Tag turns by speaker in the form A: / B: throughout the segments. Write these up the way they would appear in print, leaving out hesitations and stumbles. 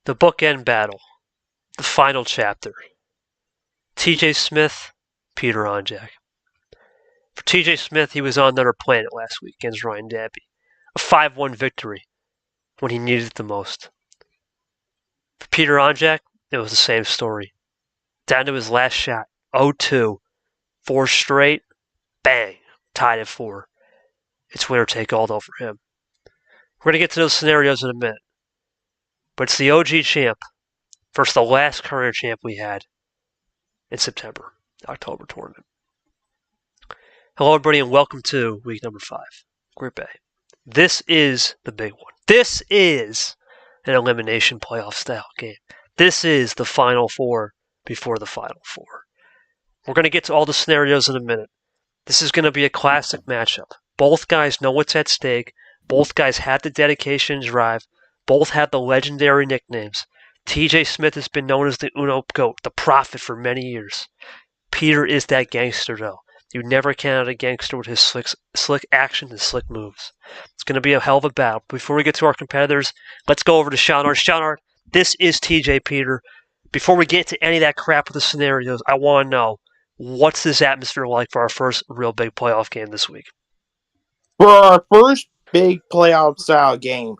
A: The bookend battle. The final chapter. TJ Smith, Peter Onjack. For TJ Smith, he was on another planet last week against Ryan Dagby. A 5-1 victory when he needed it the most. For Peter Onjack, it was the same story. Down to his last shot, 0-2, 4 straight, bang, tied at 4. It's winner take all though for him. We're going to get to those scenarios in a minute. But it's the OG champ versus the last current champ we had in September, October tournament. Hello, everybody, and welcome to week number 5, Group A. This is the big one. This is an elimination playoff style game. This is the Final Four before the Final Four. We're going to get to all the scenarios in a minute. This is going to be a classic matchup. Both guys know what's at stake. Both guys had the dedication and drive. Both had the legendary nicknames. TJ Smith has been known as the Uno GOAT, the prophet for many years. Peter is that gangster, though. You never count out a gangster with his slick action and slick moves. It's going to be a hell of a battle. Before we get to our competitors, let's go over to Shawnard. Shawnard, this is TJ Peter. Before we get to any of that crap with the scenarios, I want to know, what's this atmosphere like for our first real big playoff game this week?
B: For our first big playoff style game,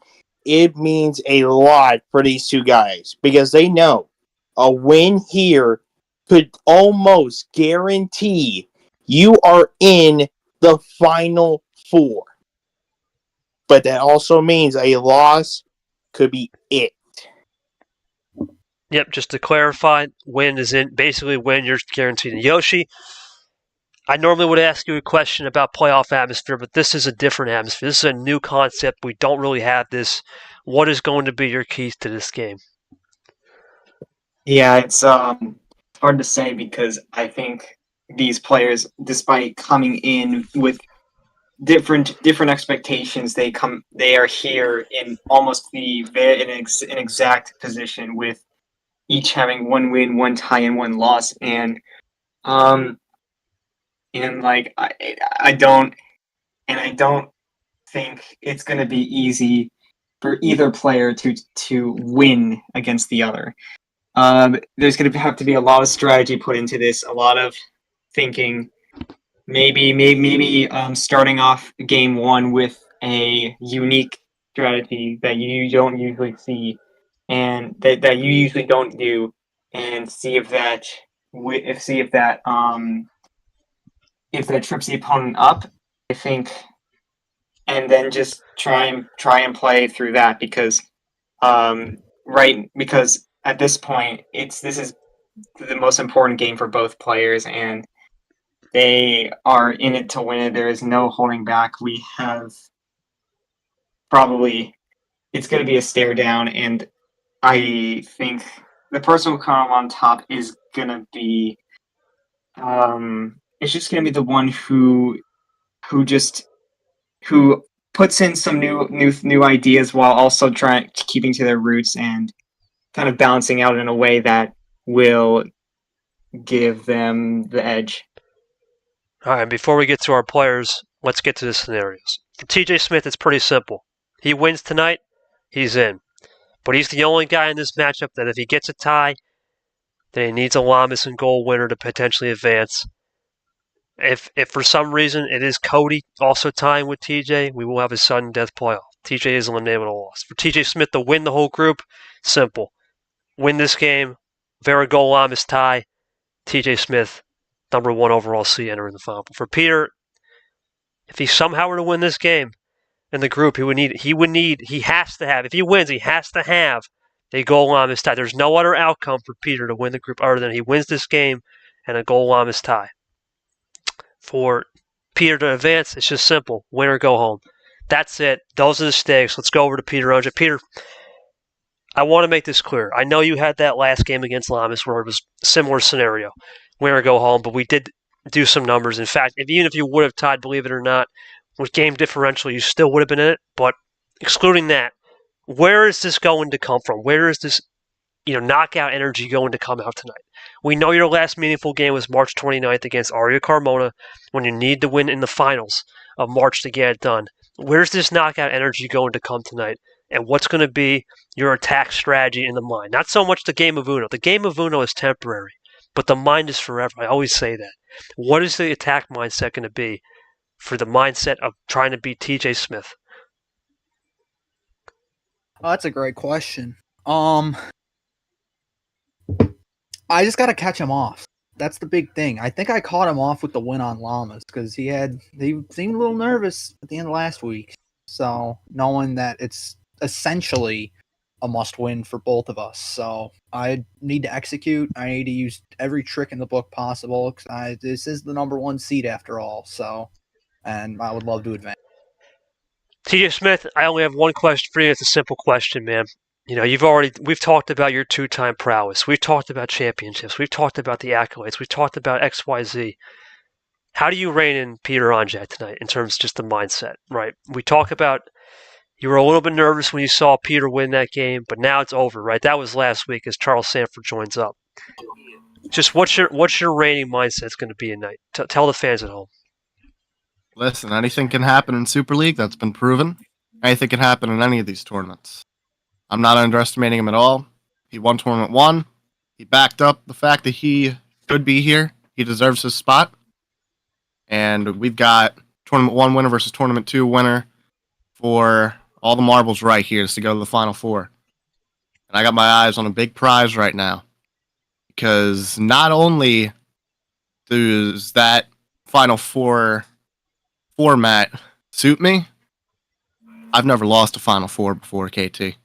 B: it means a lot for these two guys because they know a win here could almost guarantee you are in the Final Four. But that also means a loss could be it.
A: Yep, just to clarify, win is in basically win, you're guaranteed. And Yoshi, I normally would ask you a question about playoff atmosphere, but this is a different atmosphere. This is a new concept. We don't really have this. What is going to be your keys to this game?
C: Yeah, it's hard to say because I think these players, despite coming in with different expectations, they are here in almost an exact position with each having 1 win, 1 tie, and 1 loss, and like I don't think it's going to be easy for either player to win against the other. There's going to have to be a lot of strategy put into this, a lot of thinking. Maybe starting off game 1 with a unique strategy that you don't usually see, and that you usually don't do, and see if that trips the opponent up, I think, and then just try and play through that because because at this point this is the most important game for both players and they are in it to win it. There is no holding back. We have it's going to be a stare down, and I think the person who comes on top is going to be it's just going to be the one who puts in some new ideas while also keeping to their roots and kind of balancing out in a way that will give them the edge.
A: All right, and before we get to our players, let's get to the scenarios. For TJ Smith, it's pretty simple. He wins tonight, he's in. But he's the only guy in this matchup that if he gets a tie, then he needs a Llamas and goal winner to potentially advance. If for some reason it is Cody also tying with TJ, we will have a sudden death playoff. TJ is eliminated with a loss. For TJ Smith to win the whole group, simple. Win this game, Vera goal Llamas tie, TJ Smith, number 1 overall seed, entering the final. For Peter, if he somehow were to win this game in the group, if he wins, he has to have a goal Llamas tie. There's no other outcome for Peter to win the group other than he wins this game and a goal Llamas tie. For Peter to advance, it's just simple. Win or go home. That's it. Those are the stakes. Let's go over to Peter Onjack. Peter, I want to make this clear. I know you had that last game against Llamas where it was a similar scenario. Win or go home, but we did do some numbers. In fact, even if you would have tied, believe it or not, with game differential, you still would have been in it. But excluding that, where is this going to come from? Where is this knockout energy going to come out tonight? We know your last meaningful game was March 29th against Aria Carmona when you need to win in the finals of March to get it done. Where's this knockout energy going to come tonight and what's going to be your attack strategy in the mind. Not so much the game of Uno. The game of Uno is temporary, but the mind is forever. I always say that. What is the attack mindset going to be for the mindset of trying to beat TJ Smith?
D: Oh, that's a great question. I just got to catch him off. That's the big thing. I think I caught him off with the win on Llamas because he seemed a little nervous at the end of last week. So knowing that it's essentially a must-win for both of us, so I need to execute. I need to use every trick in the book possible because this is the number 1 seed after all. So, and I would love to advance.
A: TJ Smith, I only have one question for you. It's a simple question, man. You know, we've talked about your 2-time prowess. We've talked about championships. We've talked about the accolades. We've talked about XYZ. How do you rein in Peter Onjack tonight in terms of just the mindset, right? We talk about you were a little bit nervous when you saw Peter win that game, but now it's over, right? That was last week as Charles Sanford joins up. Just what's your reigning mindset going to be tonight? Tell the fans at home.
E: Listen, anything can happen in Super League. That's been proven. Anything can happen in any of these tournaments. I'm not underestimating him at all. He won Tournament 1. He backed up the fact that he could be here. He deserves his spot. And we've got Tournament 1 winner versus Tournament 2 winner for all the marbles right here to go to the Final Four. And I got my eyes on a big prize right now. Because not only does that Final Four format suit me, I've never lost a Final Four before, KT.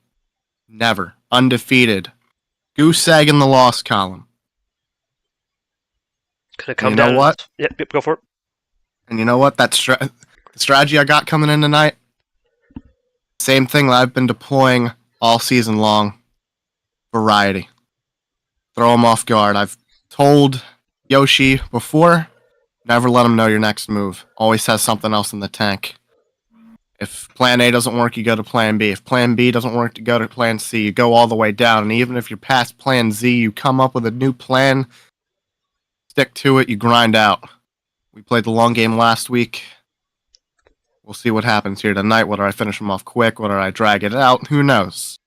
E: Never. Undefeated. Goose egg in the loss column.
A: Gonna come
E: you
A: down.
E: know what?
A: Yep, go for it.
E: And you know what? That the strategy I got coming in tonight, same thing that I've been deploying all season long. Variety. Throw him off guard. I've told Yoshi before, never let him know your next move. Always has something else in the tank. If plan A doesn't work, you go to plan B. If plan B doesn't work, you go to plan C. You go all the way down. And even if you're past plan Z, you come up with a new plan, stick to it, you grind out. We played the long game last week. We'll see what happens here tonight. Whether I finish him off quick, whether I drag it out, who knows?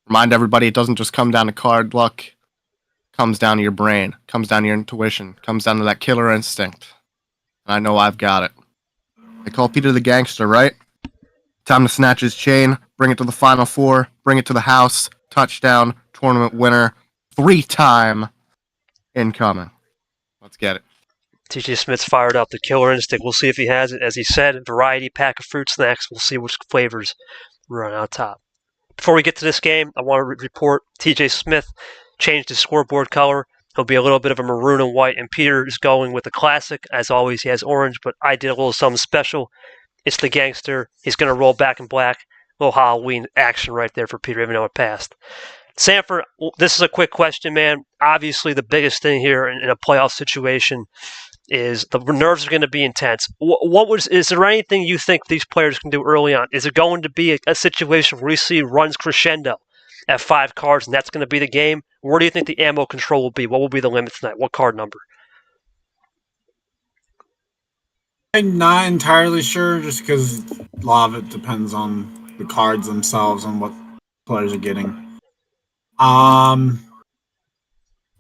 E: Remind everybody, it doesn't just come down to card luck. It comes down to your brain. It comes down to your intuition. It comes down to that killer instinct. And I know I've got it. They call Peter the gangster, right? Time to snatch his chain, bring it to the Final Four, bring it to the house, touchdown, tournament winner, 3-time incoming. Let's get it.
A: TJ Smith's fired up. The killer instinct. We'll see if he has it. As he said, variety pack of fruit snacks. We'll see which flavors run out top. Before we get to this game, I want to report TJ Smith changed his scoreboard color. He'll be a little bit of a maroon and white, and Peter is going with the classic. As always, he has orange, but I did a little something special. It's the gangster. He's going to roll back in black. A little Halloween action right there for Peter, even though it passed. Sanford, this is a quick question, man. Obviously, the biggest thing here in a playoff situation is the nerves are going to be intense. Is there anything you think these players can do early on? Is it going to be a situation where we see runs crescendo at 5 cards, and that's going to be the game? Where do you think the ammo control will be? What will be the limit tonight? What card number?
F: I'm not entirely sure, just because a lot of it depends on the cards themselves and what players are getting.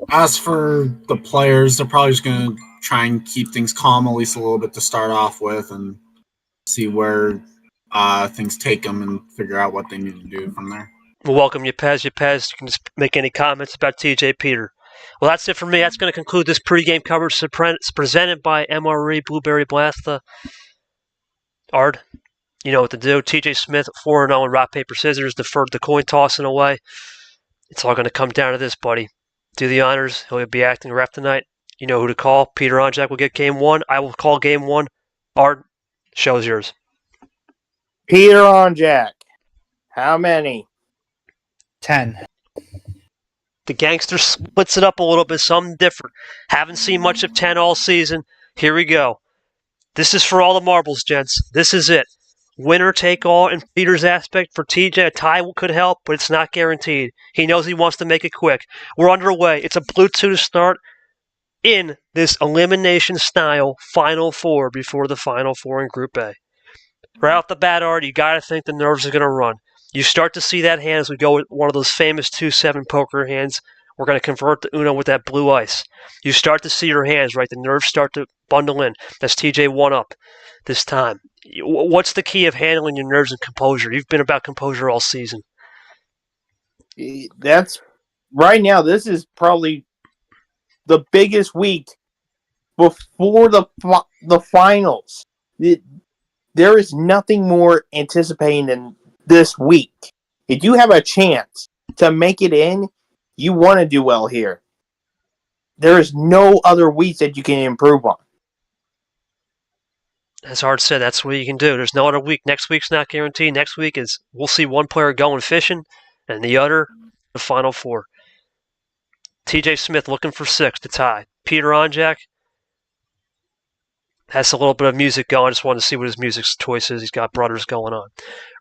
F: As for the players, they're probably just going to try and keep things calm at least a little bit to start off with and see where things take them and figure out what they need to do from there.
A: We'll welcome Yepez. Yepez, you can just make any comments about TJ Peter. Well, that's it for me. That's going to conclude this pregame coverage presented by MRE Blueberry Blasta. Ard, you know what to do. TJ Smith, 4-0 in rock, paper, scissors, deferred the coin tossing away. It's all going to come down to this, buddy. Do the honors. He'll be acting ref tonight. You know who to call. Peter Onjack will get game 1. I will call game 1. Ard, show's yours.
B: Peter Onjack. How many?
D: 10.
A: The gangster splits it up a little bit, something different. Haven't seen much of 10 all season. Here we go. This is for all the marbles, gents. This is it. Winner take all in Peter's aspect. For TJ, a tie could help, but it's not guaranteed. He knows he wants to make it quick. We're underway. It's a blue 2 to start in this elimination style Final Four before the Final Four in Group A. Right off the bat, already, you got to think the nerves are going to run. You start to see that hand as we go with one of those famous 2-7 poker hands. We're going to convert the Uno with that blue ice. You start to see your hands, right? The nerves start to bundle in. That's TJ 1 up this time. What's the key of handling your nerves and composure? You've been about composure all season.
B: That's right now. This is probably the biggest week before the finals. There is nothing more anticipating than this week. If you have a chance to make it in, you want to do well here. There is no other weeks that you can improve on.
A: As Hart said, that's what you can do. There's no other week. Next week's not guaranteed. Next week is we'll see one player going fishing and the other the Final Four. TJ Smith looking for 6 to tie. Peter Onjack has a little bit of music going. I just wanted to see what his music choice is. He's got brothers going on.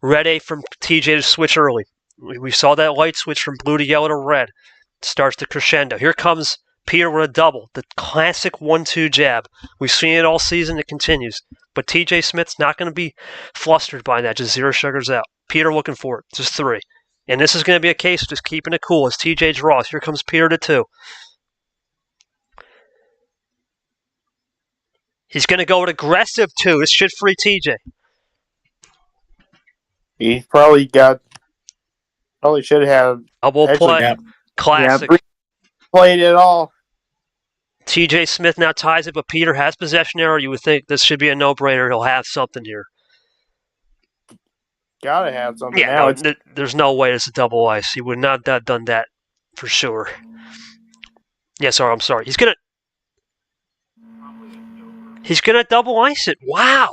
A: Red 8 from TJ to switch early. We saw that light switch from blue to yellow to red. Starts to crescendo. Here comes Peter with a double. The classic 1-2 jab. We've seen it all season. It continues. But TJ Smith's not going to be flustered by that. Just 0 sugars out. Peter looking for it. Just 3. And this is going to be a case of just keeping it cool as TJ draws. Here comes Peter to 2. He's going to go with aggressive 2. This should free TJ.
B: He's probably should have
A: Double play.
F: Yep.
A: Classic.
B: Played it all.
A: TJ Smith now ties it, but Peter has possession error. You would think this should be a no-brainer. He'll have something here.
B: Gotta have something.
A: Yeah,
B: now.
A: there's no way it's a double ice. He would not have done that for sure. Yes, I'm sorry. He's gonna double ice it. Wow.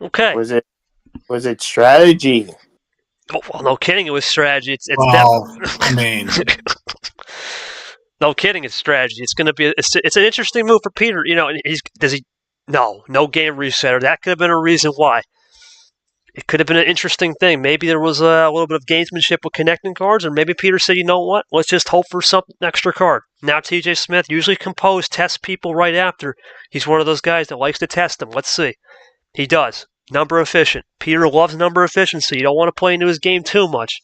A: Okay.
B: Was it strategy?
A: Oh, well, no kidding. It was strategy. It's
F: Well, I mean,
A: no kidding. It's strategy. It's going to be. It's an interesting move for Peter. You know, no game resetter. That could have been a reason why. It could have been an interesting thing. Maybe there was a little bit of gamesmanship with connecting cards, or maybe Peter said, you know what? Let's just hope for some extra card. Now TJ Smith, usually composed, tests people right after. He's one of those guys that likes to test them. Let's see. He does. Number efficient. Peter loves number efficiency. You don't want to play into his game too much.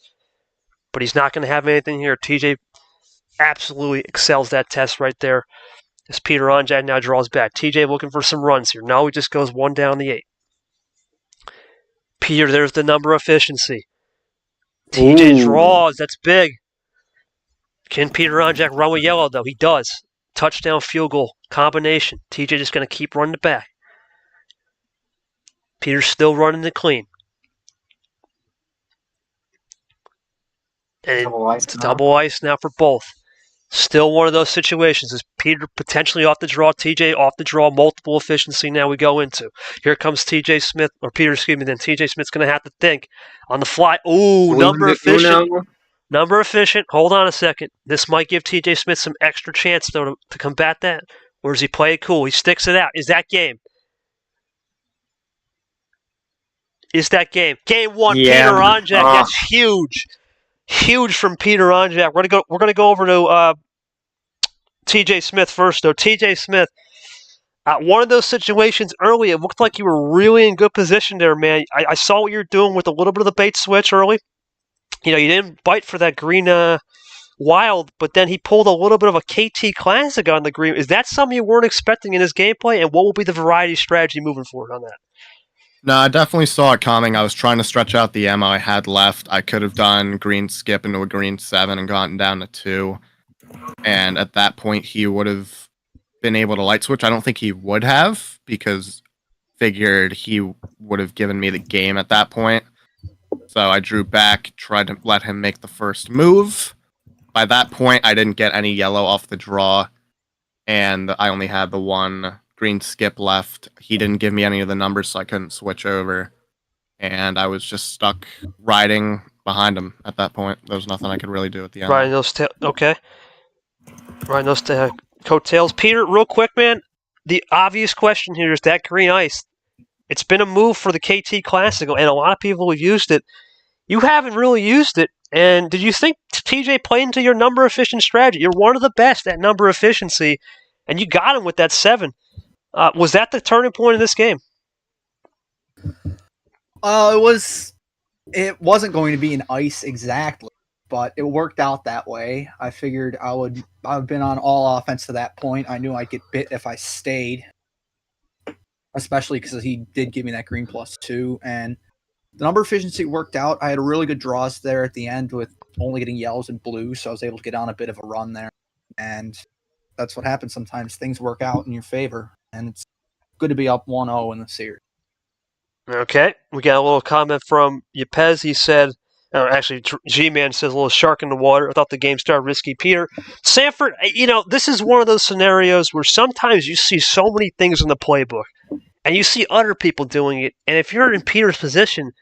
A: But he's not going to have anything here. TJ absolutely excels that test right there. As Peter Onjack now draws back. TJ looking for some runs here. No, he just goes 1 down the 8. Peter, there's the number efficiency. TJ draws. That's big. Can Peter Onjack run with yellow, though? He does. Touchdown, field goal, combination. TJ just going to keep running it back. Peter's still running it clean. And it's a double ice now for both. Still one of those situations. Is Peter potentially off the draw? TJ off the draw. Multiple efficiency now we go into. Here comes TJ Smith, or Peter, excuse me. Then TJ Smith's going to have to think on the fly. Ooh, number efficient. Number efficient. Hold on a second. This might give TJ Smith some extra chance, though, to combat that. Or does he play it cool? He sticks it out. Is that game? Is that game? Game 1,
B: Yeah.
A: Peter Onjack. That's huge. Huge from Peter Onjack. We're gonna go over to TJ Smith first, though. TJ Smith, one of those situations early, it looked like you were really in good position there, man. I saw what you were doing with a little bit of the bait switch early. You know, you didn't bite for that green wild, but then he pulled a little bit of a KT Classic on the green. Is that something you weren't expecting in his gameplay? And what will be the variety strategy moving forward on that?
E: No, I definitely saw it coming. I was trying to stretch out the ammo I had left. I could have done green skip into a green 7 and gotten down to 2. And at that point, he would have been able to light switch. I don't think he would have, because figured he would have given me the game at that point. So I drew back, tried to let him make the first move. By that point, I didn't get any yellow off the draw, and I only had the 1 green skip left. He didn't give me any of the numbers, so I couldn't switch over. And I was just stuck riding behind him at that point. There was nothing I could really do at the end.
A: Riding those okay. Riding those coattails. Peter, real quick, man. The obvious question here is that green ice. It's been a move for the KT Classic, and a lot of people have used it. You haven't really used it. And did you think TJ played into your number efficient strategy? You're one of the best at number efficiency, and you got him with that 7. Was that the turning point in this game?
D: It wasn't going to be an ice exactly, but it worked out that way. I figured I've been on all offense to that point. I knew I'd get bit if I stayed, especially because he did give me that green +2, and the number efficiency worked out. I had a really good draws there at the end with only getting yellows and blues, so I was able to get on a bit of a run there. And that's what happens sometimes. Things work out in your favor, and it's good to be up 1-0 in the series.
A: Okay, we got a little comment from Yepez. He said, or actually, G-Man says, a little shark in the water. I thought the game started risky. Peter, Sanford, this is one of those scenarios where sometimes you see so many things in the playbook, and you see other people doing it, and if you're in Peter's position,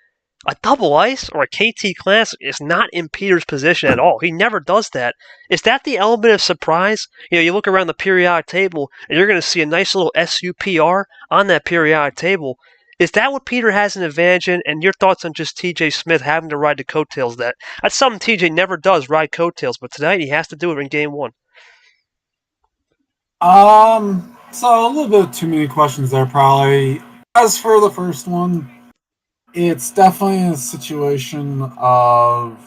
A: a double ice or a KT Classic is not in Peter's position at all. He never does that. Is that the element of surprise? You look around the periodic table, and you're going to see a nice little SUPR on that periodic table. Is that what Peter has an advantage in? And your thoughts on just TJ Smith having to ride the coattails? That's something TJ never does, ride coattails, but tonight he has to do it in game one.
F: So a little bit too many questions there, probably. As for the first one, it's definitely a situation of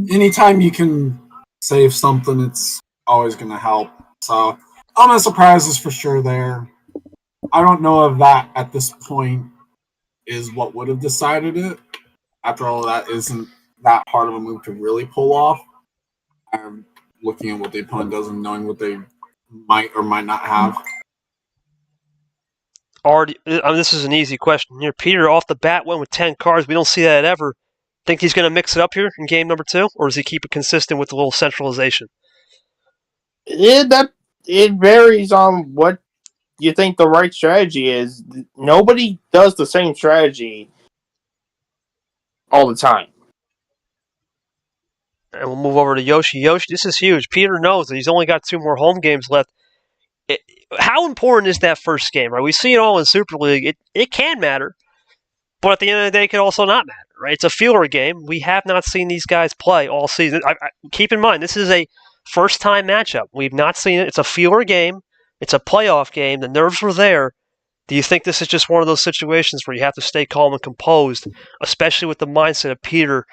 F: anytime you can save something, it's always going to help. So, element of surprises for sure there. I don't know if that at this point is what would have decided it. After all, that isn't that hard of a move to really pull off. I'm looking at what the opponent does and knowing what they might or might not have.
A: Already, this is an easy question here. Peter off the bat went with 10 cards. We don't see that ever. Think he's going to mix it up here in game number 2, or does he keep it consistent with a little centralization?
B: It varies on what you think the right strategy is. Nobody does the same strategy all the time.
A: And we'll move over to Yoshi. Yoshi, this is huge. Peter knows that he's only got 2 more home games left. How important is that first game, right? We see it all in Super League. It can matter, but at the end of the day, it can also not matter, right? It's a feeler game. We have not seen these guys play all season. Keep in mind, this is a first-time matchup. We've not seen it. It's a feeler game. It's a playoff game. The nerves were there. Do you think this is just one of those situations where you have to stay calm and composed, especially with the mindset of Peter,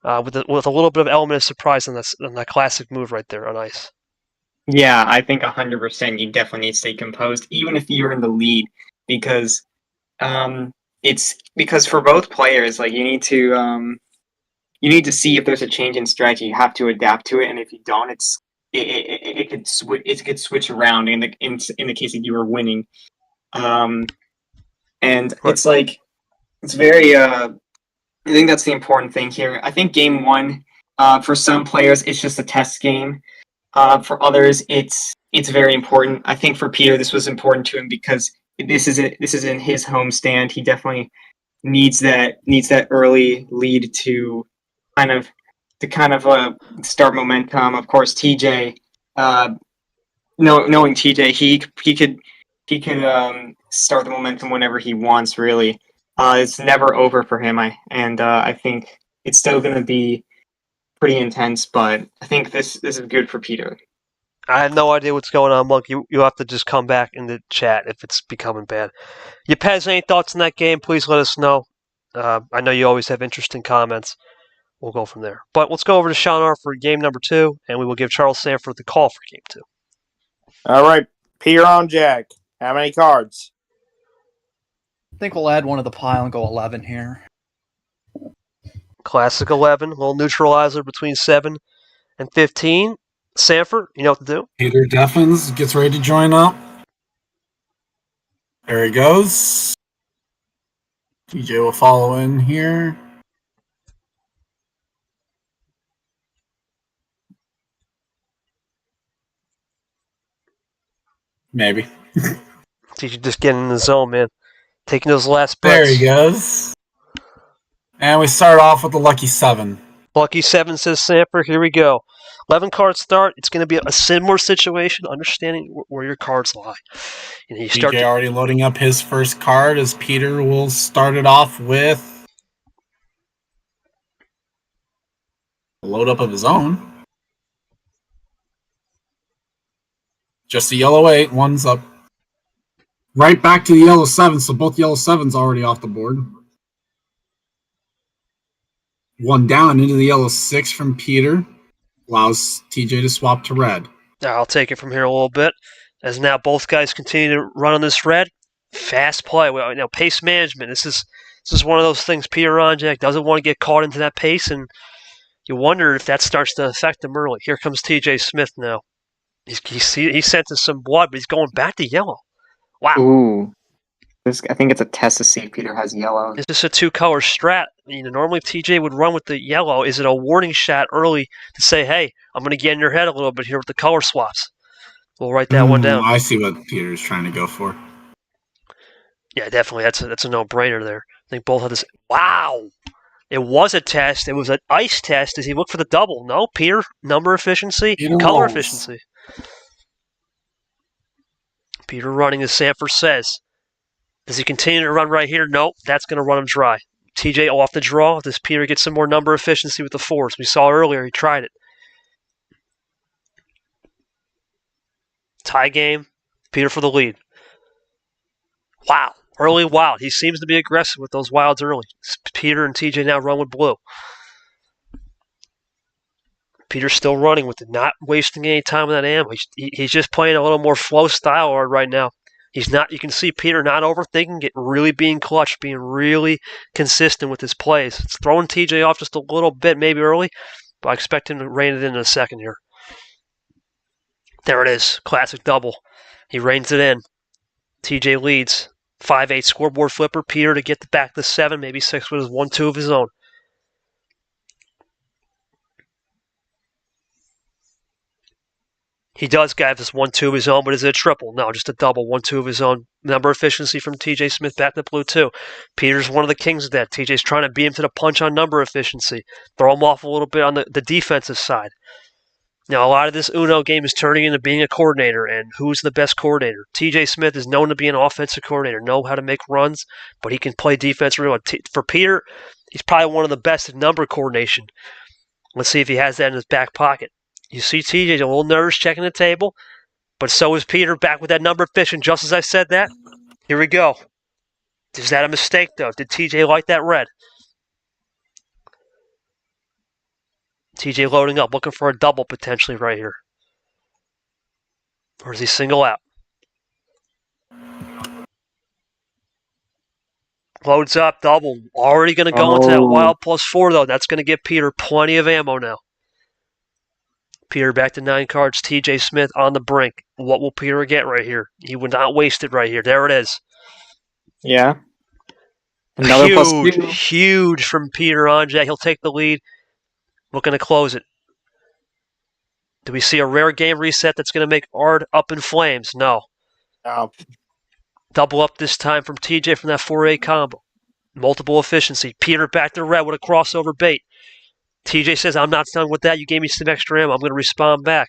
A: with a little bit of element of surprise on that classic move right there on ice?
C: Yeah, I think 100% you definitely need to stay composed, even if you're in the lead, because it's because for both players, like you need to see if there's a change in strategy. You have to adapt to it, and if you don't, it could switch around in the case that you were winning. And
A: Right.
C: it's like it's very. I think that's the important thing here. I think game one, for some players, it's just a test game. For others, it's very important. I think for Peter, this was important to him because this is in his home stand. He definitely needs that early lead to kind of start momentum. Of course, TJ, knowing TJ, he could start the momentum whenever he wants. Really, it's never over for him. I think it's still going to be pretty intense, but I think this is good for Peter.
A: I have no idea what's going on, Monk. You have to just come back in the chat if it's becoming bad. Yepez, any thoughts on that game? Please let us know. I know you always have interesting comments. We'll go from there. But let's go over to Shanar for game number 2, and we will give Charles Sanford the call for game 2.
B: All right, Peter Onjack. How many cards?
D: I think we'll add one to the pile and go 11 here.
A: Classic 11, a little neutralizer between 7 and 15. Sanford, you know what to do.
F: Peter Deffins gets ready to join up. There he goes. TJ will follow in here. Maybe.
A: TJ just getting in the zone, man. Taking those last breaths.
F: There he goes. And we start off with the lucky 7.
A: Lucky 7 says Sanford. Here we go. 11 cards start. It's going to be a similar situation, understanding where your cards lie. And you start
F: TJ already loading up his first card as Peter will start it off with a load up of his own. Just a yellow 8. One's up. Right back to the yellow 7, so both yellow 7s already off the board. One down into the yellow 6 from Peter. Allows TJ to swap to red.
A: I'll take it from here a little bit. As now both guys continue to run on this red. Fast play. Well, pace management. This is one of those things Peter Onjack doesn't want to get caught into that pace, and you wonder if that starts to affect him early. Here comes TJ Smith now. He senses some blood, but he's going back to yellow. Wow.
C: Ooh. I think it's a test to see if Peter has yellow.
A: Is this a two-color strat? Normally TJ would run with the yellow. Is it a warning shot early to say, hey, I'm going to get in your head a little bit here with the color swaps? We'll write that one down.
F: I see what Peter's trying to go for.
A: Yeah, definitely. That's a no-brainer there. I think both of this. Wow! It was a test. It was an ice test. Does he look for the double? No, Peter, number efficiency, color efficiency. Peter running as Sanford says. Does he continue to run right here? Nope, that's going to run him dry. TJ off the draw. Does Peter get some more number efficiency with the 4s? We saw earlier he tried it. Tie game. Peter for the lead. Wow. Early wild. He seems to be aggressive with those wilds early. Peter and TJ now run with blue. Peter's still running with it, not wasting any time on that ammo. He's just playing a little more flow style right now. He's not. You can see Peter not overthinking it, really being clutch, being really consistent with his plays. It's throwing TJ off just a little bit, maybe early, but I expect him to rein it in a second here. There it is, classic double. He reins it in. TJ leads. 5-8 scoreboard flipper. Peter to get back to 7, maybe 6 with his 1-2 of his own. He does have this 1-2 of his own, but is it a triple? No, just a double. 1-2 of his own. Number efficiency from TJ Smith back to blue, too. Peter's one of the kings of that. TJ's trying to beat him to the punch on number efficiency. Throw him off a little bit on the defensive side. Now, a lot of this Uno game is turning into being a coordinator, and who's the best coordinator? TJ Smith is known to be an offensive coordinator, know how to make runs, but he can play defense real well. For Peter, he's probably one of the best at number coordination. Let's see if he has that in his back pocket. You see TJ's a little nervous checking the table, but so is Peter back with that number efficient, just as I said that. Here we go. Is that a mistake, though? Did TJ like that red? TJ loading up, looking for a double potentially right here. Or does he single out? Loads up, double. Already going to go into that wild +4, though. That's going to give Peter plenty of ammo now. Peter back to 9 cards. TJ Smith on the brink. What will Peter get right here? He would not waste it right here. There it is.
C: Yeah. Another
A: huge from Peter Onjack. He'll take the lead. Looking to close it. Do we see a rare game reset that's going to make Ard up in flames? No. Double up this time from TJ from that 4-8 combo. Multiple efficiency. Peter back to red with a crossover bait. TJ says, I'm not done with that. You gave me some extra ammo. I'm going to respond back.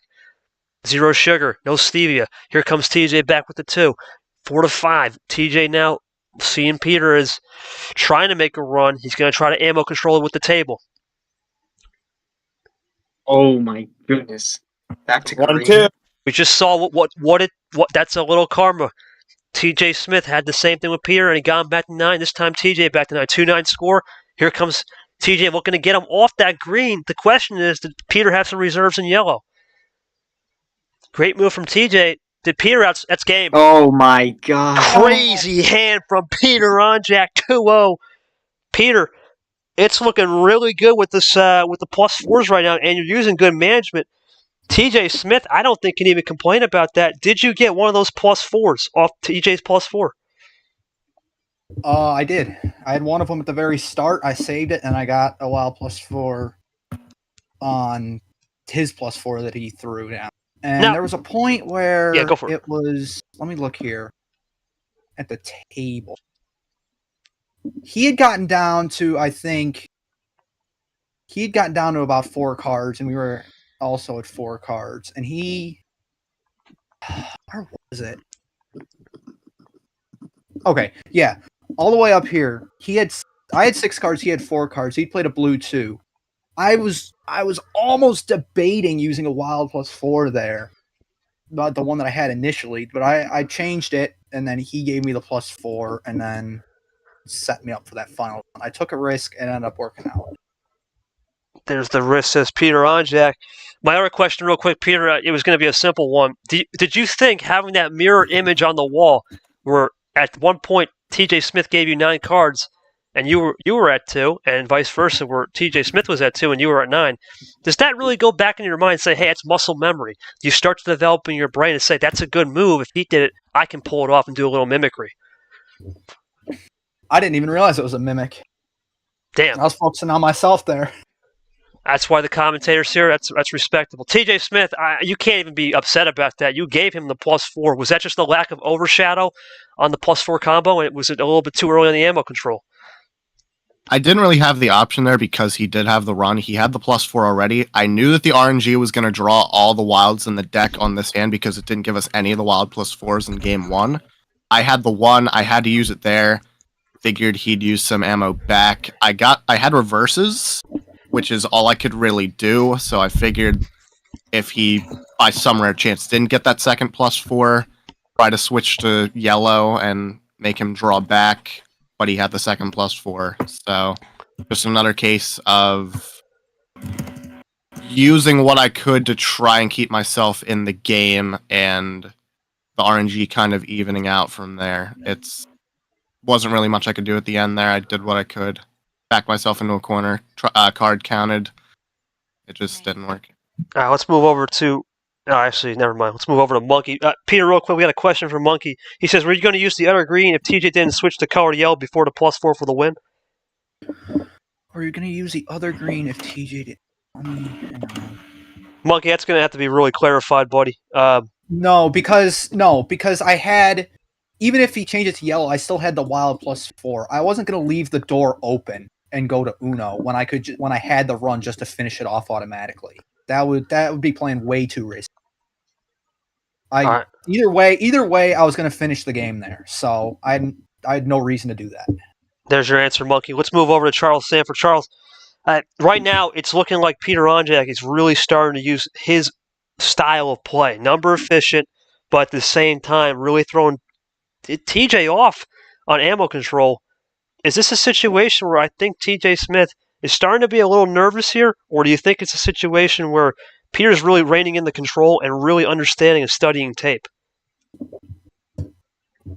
A: 0 sugar. No stevia. Here comes TJ back with the 2. 4-5. TJ now seeing Peter is trying to make a run. He's going to try to ammo control it with the table.
C: Oh my goodness. Back to
B: 1-2.
A: We just saw what that's a little karma. TJ Smith had the same thing with Peter, and he got him back to 9. This time TJ back to 9. 2-9 score. Here comes TJ looking to get him off that green. The question is, did Peter have some reserves in yellow? Great move from TJ. Did Peter out? That's game.
C: Oh my God.
A: Crazy hand from Peter Onjack. 2-0. Peter, it's looking really good with this with the +4s right now, and you're using good management. TJ Smith, I don't think can even complain about that. Did you get one of those +4s off TJ's +4?
D: I did. I had one of them at the very start. I saved it, and I got a wild +4 on his +4 that he threw down. And there was a point where
A: go for it.
D: It was, let me look here, at the table. He had gotten down to, I think, about 4 cards, and we were also at 4 cards. And where was it? Okay, yeah. All the way up here. I had 6 cards, he had 4 cards. He played a blue 2. I was almost debating using a wild +4 there. the one that I had initially, but I changed it, and then he gave me the +4, and then set me up for that final one. I took a risk and ended up working out.
A: There's the risk, says Peter Onjack. My other question, real quick, Peter, it was going to be a simple one. Did you think having that mirror image on the wall, where at one point T.J. Smith gave you 9 cards, and you were at 2, and vice versa, where T.J. Smith was at 2 and you were at 9, does that really go back in your mind and say, hey, it's muscle memory? Do you start to develop in your brain and say, that's a good move. If he did it, I can pull it off and do a little mimicry.
D: I didn't even realize it was a mimic.
A: Damn.
D: I was focusing on myself there.
A: That's why the commentator's here. That's respectable. T.J. Smith, you can't even be upset about that. You gave him the +4. Was that just a lack of overshadow on the +4 combo? And was it a little bit too early on the ammo control?
E: I didn't really have the option there because he did have the run. He had the +4 already. I knew that the RNG was going to draw all the wilds in the deck on this hand because it didn't give us any of the wild +4s in game 1. I had the 1. I had to use it there. Figured he'd use some ammo back. I had reverses, which is all I could really do. So I figured if he, by some rare chance, didn't get that second +4, try to switch to yellow and make him draw back. But he had the second +4. So just another case of using what I could to try and keep myself in the game, and the RNG kind of evening out from there. Wasn't really much I could do at the end there. I did what I could. Backed myself into a corner. Card counted. It just didn't work.
A: All right, let's move over to... Oh, actually, never mind. Let's move over to Monkey. Peter, real quick, we got a question from Monkey. He says, were you going to use the other green if TJ didn't switch the color to yellow before the +4 for the win?
D: Or you're going to use the other green if TJ did...
A: Monkey, that's going to have to be really clarified, buddy.
D: No, because I had... Even if he changed it to yellow, I still had the wild +4. I wasn't going to leave the door open and go to Uno when I had the run just to finish it off automatically. That would be playing way too risky.
A: Right.
D: Either way, I was going to finish the game there. So I had no reason to do that.
A: There's your answer, Monkey. Let's move over to Charles Sanford. Charles, right now it's looking like Peter Onjack is really starting to use his style of play. Number efficient, but at the same time really throwing TJ off on ammo control. Is this a situation where I think TJ Smith is starting to be a little nervous here, or do you think it's a situation where Peter's really reining in the control and really understanding and studying tape?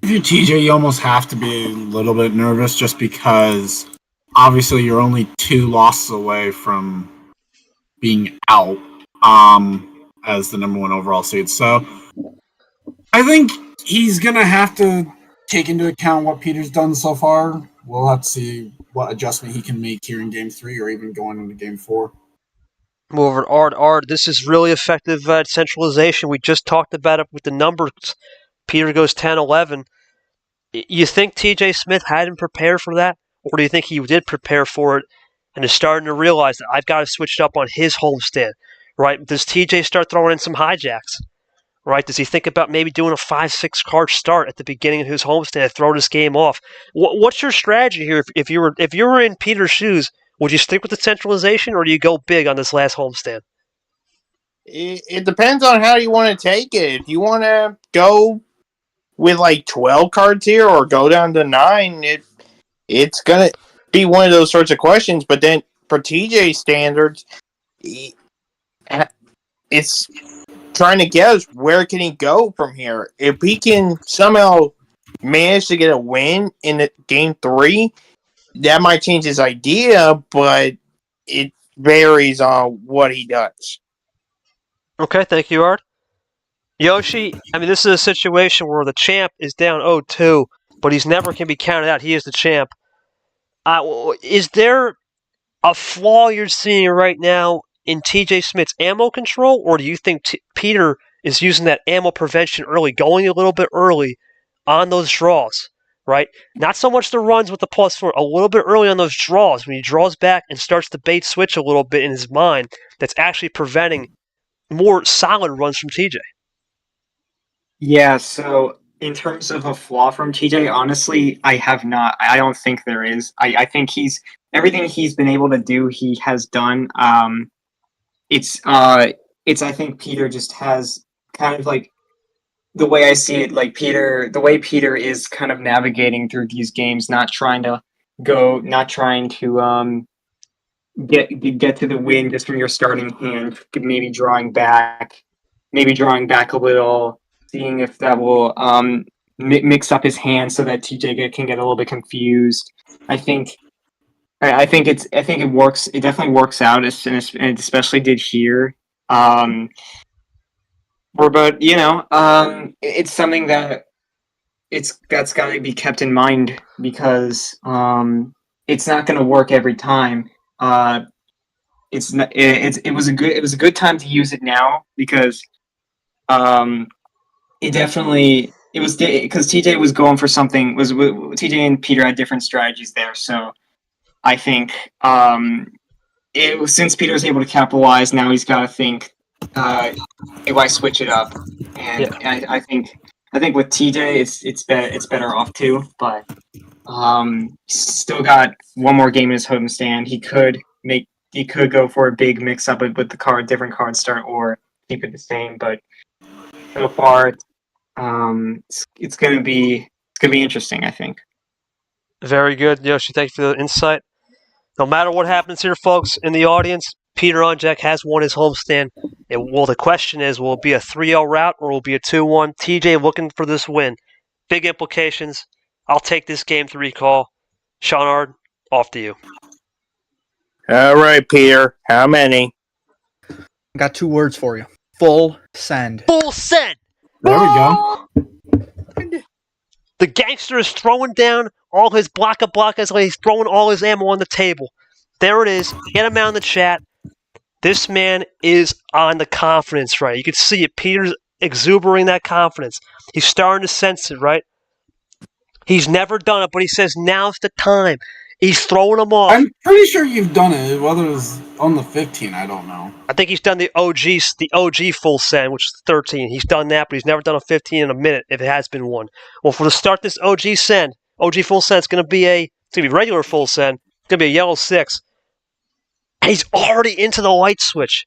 F: If you're TJ, you almost have to be a little bit nervous just because obviously you're only 2 losses away from being out as the number 1 overall seed. So I think he's going to have to take into account what Peter's done so far. We'll have to see what adjustment he can make here in Game 3 or even going into Game 4.
A: Move over to Art. This is really effective centralization. We just talked about it with the numbers. Peter goes 10-11. You think TJ Smith hadn't prepared for that? Or do you think he did prepare for it and is starting to realize that I've got to switch it up on his homestand? Right? Does TJ start throwing in some hijacks? Right? Does he think about maybe doing a 5-6 card start at the beginning of his homestand to throw this game off? What's your strategy here? If you were in Peter's shoes, would you stick with the centralization or do you go big on this last homestand?
B: It depends on how you want to take it. If you want to go with like 12 cards here or go down to 9, it's going to be one of those sorts of questions. But then for TJ standards, it's trying to guess where can he go from here. If he can somehow manage to get a win in Game 3, that might change his idea, but it varies on what he does.
A: Okay, thank you, Art. Yoshi, I mean, this is a situation where the champ is down 0-2, but he's never can be counted out. He is the champ. Is there a flaw you're seeing right now in TJ Smith's ammo control, or do you think Peter is using that ammo prevention early, going a little bit early on those draws, right? Not so much the runs with the +4, a little bit early on those draws, when he draws back and starts to bait switch a little bit in his mind, that's actually preventing more solid runs from TJ.
C: Yeah, so in terms of a flaw from TJ, honestly, I don't think there is. I think everything he's been able to do, he has done. I think Peter just has kind of like the way I see it, like the way Peter is kind of navigating through these games, not trying to get to the win just from your starting hand, maybe drawing back a little, seeing if that will mix up his hand so that TJ can get a little bit confused. I think it works. It definitely works out, and it especially did here. But it's something that's got to be kept in mind because it's not going to work every time. It was a good time to use it now because it was because TJ was going for something. TJ and Peter had different strategies there, so I think since Peter's able to capitalize, now he's got to think, if I switch it up, and I think with TJ it's better off too, but still got one more game in his homestand. He could go for a big mix up with the different card start, or keep it the same. But so far, it's gonna be interesting, I think.
A: Very good, Yoshi. Thank you for the insight. No matter what happens here, folks, in the audience, Peter Onjack has won his homestand. The question is, will it be a 3-0 route or will it be a 2-1? TJ looking for this win. Big implications. I'll take this game 3 call. Seanard, off to you.
B: All right, Peter. How many?
D: I got 2 words for you. Full send.
A: Full send!
F: There we go.
A: The gangster is throwing down all his blocka-blockas like he's throwing all his ammo on the table. There it is. Get him out in the chat. This man is on the confidence, right? You can see it. Peter's exuberating that confidence. He's starting to sense it, right? He's never done it, but he says now's the time. He's throwing them off.
F: I'm pretty sure you've done it. Whether it was on the 15, I don't know.
A: I think he's done the OG full send, which is 13. He's done that, but he's never done a 15 in a minute if it has been one. Well, for to start this OG full send, it's going to be regular full send. It's going to be a yellow 6. And he's already into the light switch.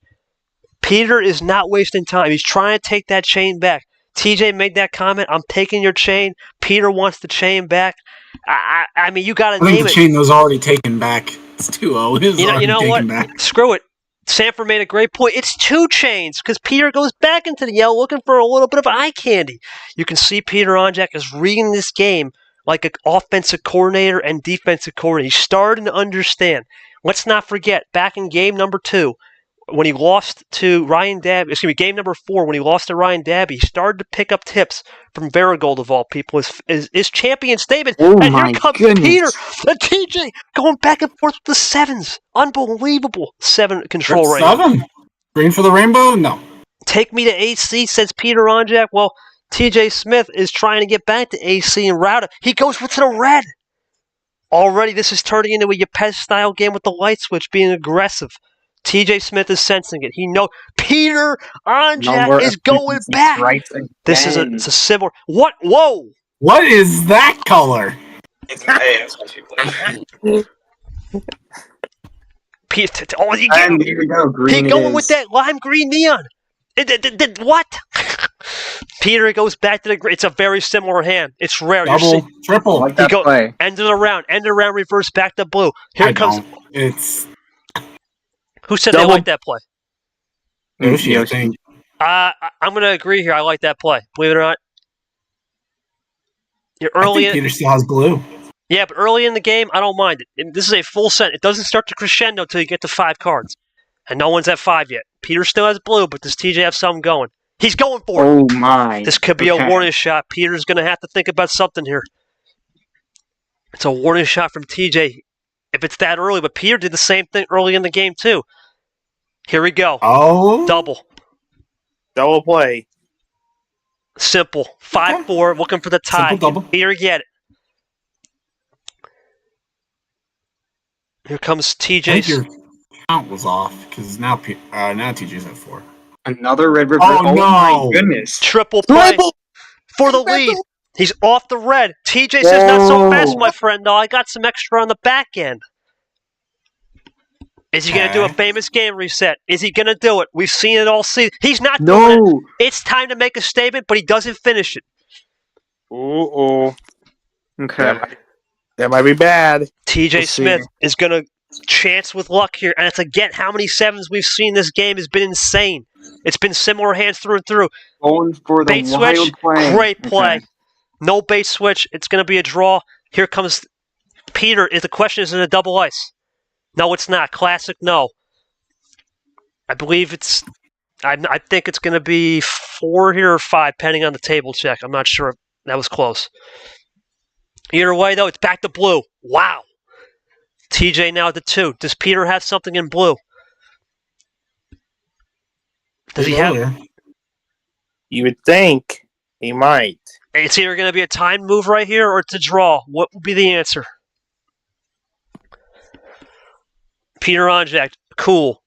A: Peter is not wasting time. He's trying to take that chain back. TJ made that comment, I'm taking your chain. Peter wants the chain back. I mean, you got to name it.
F: I think the chain was already taken back. It's 2-0.
A: You know what?
F: Back.
A: Screw it. Sanford made a great point. It's 2 chains because Peter goes back into the yellow looking for a little bit of eye candy. You can see Peter Onjack is reading this game like an offensive coordinator and defensive coordinator. He's starting to understand. Let's not forget, back in game number 2, when he lost to Ryan Dagby, game number 4, when he lost to Ryan Dagby, he started to pick up tips from Varigold, of all people, his champion statement.
C: Oh,
A: and
C: my
A: here comes
C: goodness.
A: Peter and TJ going back and forth with the 7s. Unbelievable 7 control right now.
F: 7? Green for the rainbow? No.
A: Take me to AC, says Peter Onjack. Well, TJ Smith is trying to get back to AC and route it. He goes with the red. Already, this is turning into a Yepes-style game with the light switch being aggressive. TJ Smith is sensing it. He knows Peter Onjack is going back.
C: Right,
A: This is a similar. What? Whoa!
F: What is that color?
C: It's
A: Peter,
C: and here we go. Green
A: he going with that lime green neon. What? Peter goes back to the. It's a very similar hand. It's rare.
F: Double, triple.
C: like that play.
A: End of the round. Reverse back to blue. Here
F: I
A: comes.
F: don't. It's.
A: Who said
B: Double.
A: they like that play?
F: Yoshi, I think.
A: I'm going to agree here. I like that play. Believe it or not. You're
F: I
A: early
F: think
A: in.
F: Peter still has blue.
A: Yeah, but early in the game, I don't mind it. This is a full set. It doesn't start to crescendo until you get to 5 cards. And no one's at 5 yet. Peter still has blue, but does TJ have something going? He's going for it.
C: Oh my!
A: This could be a warning shot. Peter's going to have to think about something here. It's a warning shot from TJ if it's that early, but Peter did the same thing early in the game too. Here we go.
F: Oh.
A: Double
B: play.
A: Simple. 5-4, looking for the tie.
F: Simple double.
A: Peter get it. Here comes
F: I think
A: TJ.
F: your count was off because now TJ's at 4.
C: Another red river.
F: Oh, no.
C: My goodness!
A: Triple play for the lead. He's off the red. TJ says, not so fast, my friend. No, I got some extra on the back end. Is he going to do a
F: Okay.
A: famous game reset? Is he going to do it? We've seen it all season. He's not doing it.
B: No.
A: It's time to make a statement, but he doesn't finish it.
B: Ooh.
C: Okay.
B: That might be bad.
A: TJ
C: We'll see.
A: Smith is going to chance with luck here. And it's again, how many sevens we've seen this game has been insane. It's been similar hands through and through.
C: Going for the
A: Bait
C: wild
A: switch,
C: play.
A: great play.
C: Okay.
A: No bait switch. It's going to be a draw. Here comes Peter. If the question is in a double ice. No, it's not. Classic, no. I believe it's... I think it's going to be 4 here or 5, depending on the table check. I'm not sure. That was close. Either way, though, it's back to blue. Wow. TJ now at the 2. Does Peter have something in blue? Does he have...
F: Earlier.
B: You would think he might.
A: It's either going to be a time move right here or it's a draw. What would be the answer? Peter Onjack, cool.